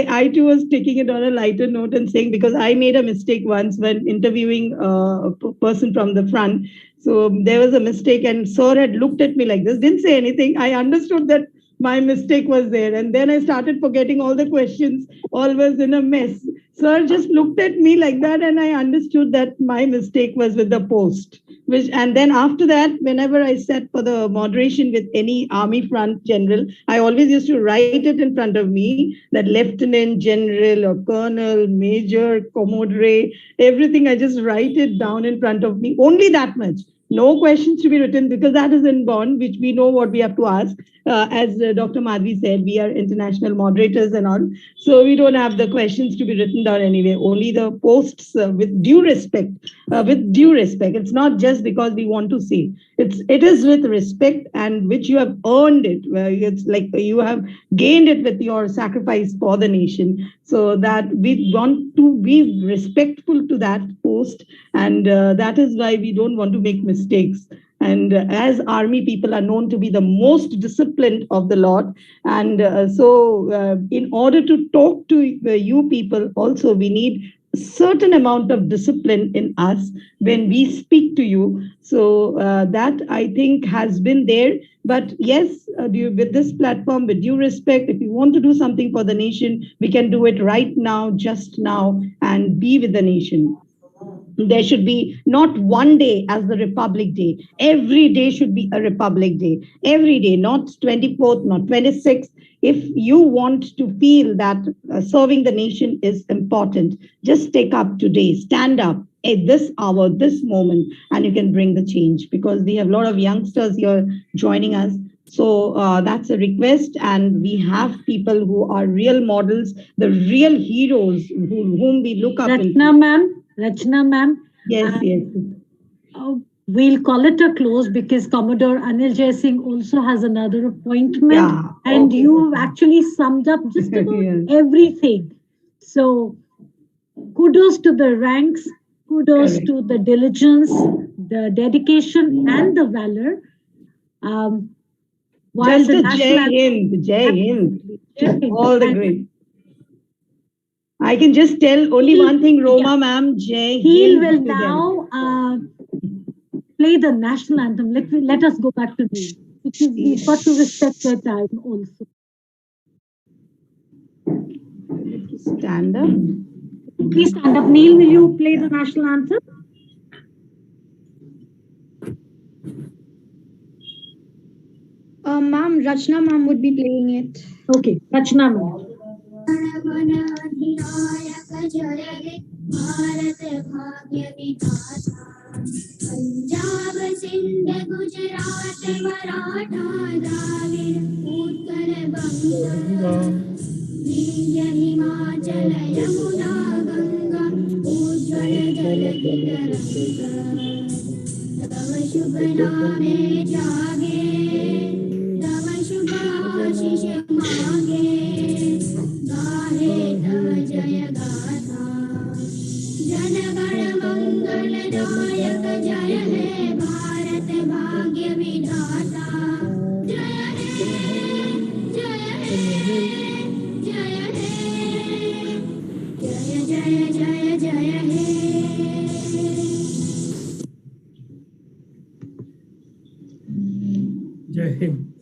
I too was taking it on a lighter note and saying, because I made a mistake once when interviewing a person from the front. So there was a mistake, and Sir had looked at me like this, didn't say anything. I understood that my mistake was there, and then I started forgetting all the questions. All was in a mess. Sir just looked at me like that, and I understood that my mistake was with the post. And then after that, whenever I sat for the moderation with any army front general, I always used to write it in front of me, that Lieutenant General or Colonel, Major, Commodore, everything. I just write it down in front of me. Only that much. No questions to be written because that is inborn, which we know what we have to ask. As Dr. Madhvi said, we are international moderators and all. So we don't have the questions to be written down anyway, only the posts with due respect. With due respect. It's not just because we want to say. It is with respect and which you have earned it. It's like you have gained it with your sacrifice for the nation. So that we want to be respectful to that post. And that is why we don't want to make mistakes. And as army people are known to be the most disciplined of the lot. And in order to talk to you people also, we need a certain amount of discipline in us when we speak to you. So that I think has been there. But yes, with this platform, with due respect, if you want to do something for the nation, we can do it right now, just now, and be with the nation. There should be not one day as the Republic Day. Every day should be a Republic Day. Every day, not 24th, not 26th. If you want to feel that serving the nation is important, just take up today, stand up at this hour, this moment, and you can bring the change because we have a lot of youngsters here joining us. So that's a request, and we have people who are real models, the real heroes whom we look up into. Rachna ma'am. Yes, yes. We'll call it a close because Commodore Anil Jai Singh also has another appointment. Yeah. And you've actually summed up just about everything. So kudos to the ranks, kudos to the diligence, the dedication, and the valor. While Just the a national Jai Hind. All the great. I can just tell only one thing, Roma ma'am, Jai He Hind will to them. now play the national anthem. Let us go back to Neil because we've got to respect their time also. Stand up. Please stand up. Neil, will you play the national anthem? Ma'am, Rachna ma'am would be playing it. Okay, Rachna ma'am. Punjab Sindh Gujarat Maratha Dravida Utkal बंग विंध्य हिमाचल यमुना गंगा उज्ज्वल जलधि तरंगा तव शुभ नामे जागे तव शुभ आशीष मांगे गाहे तव जय गाथा जन गण मंगल नायक जय हे भारत भाग्य विधाता जय हे जय हे जय हे जय जय जय जय हे Jai Hind.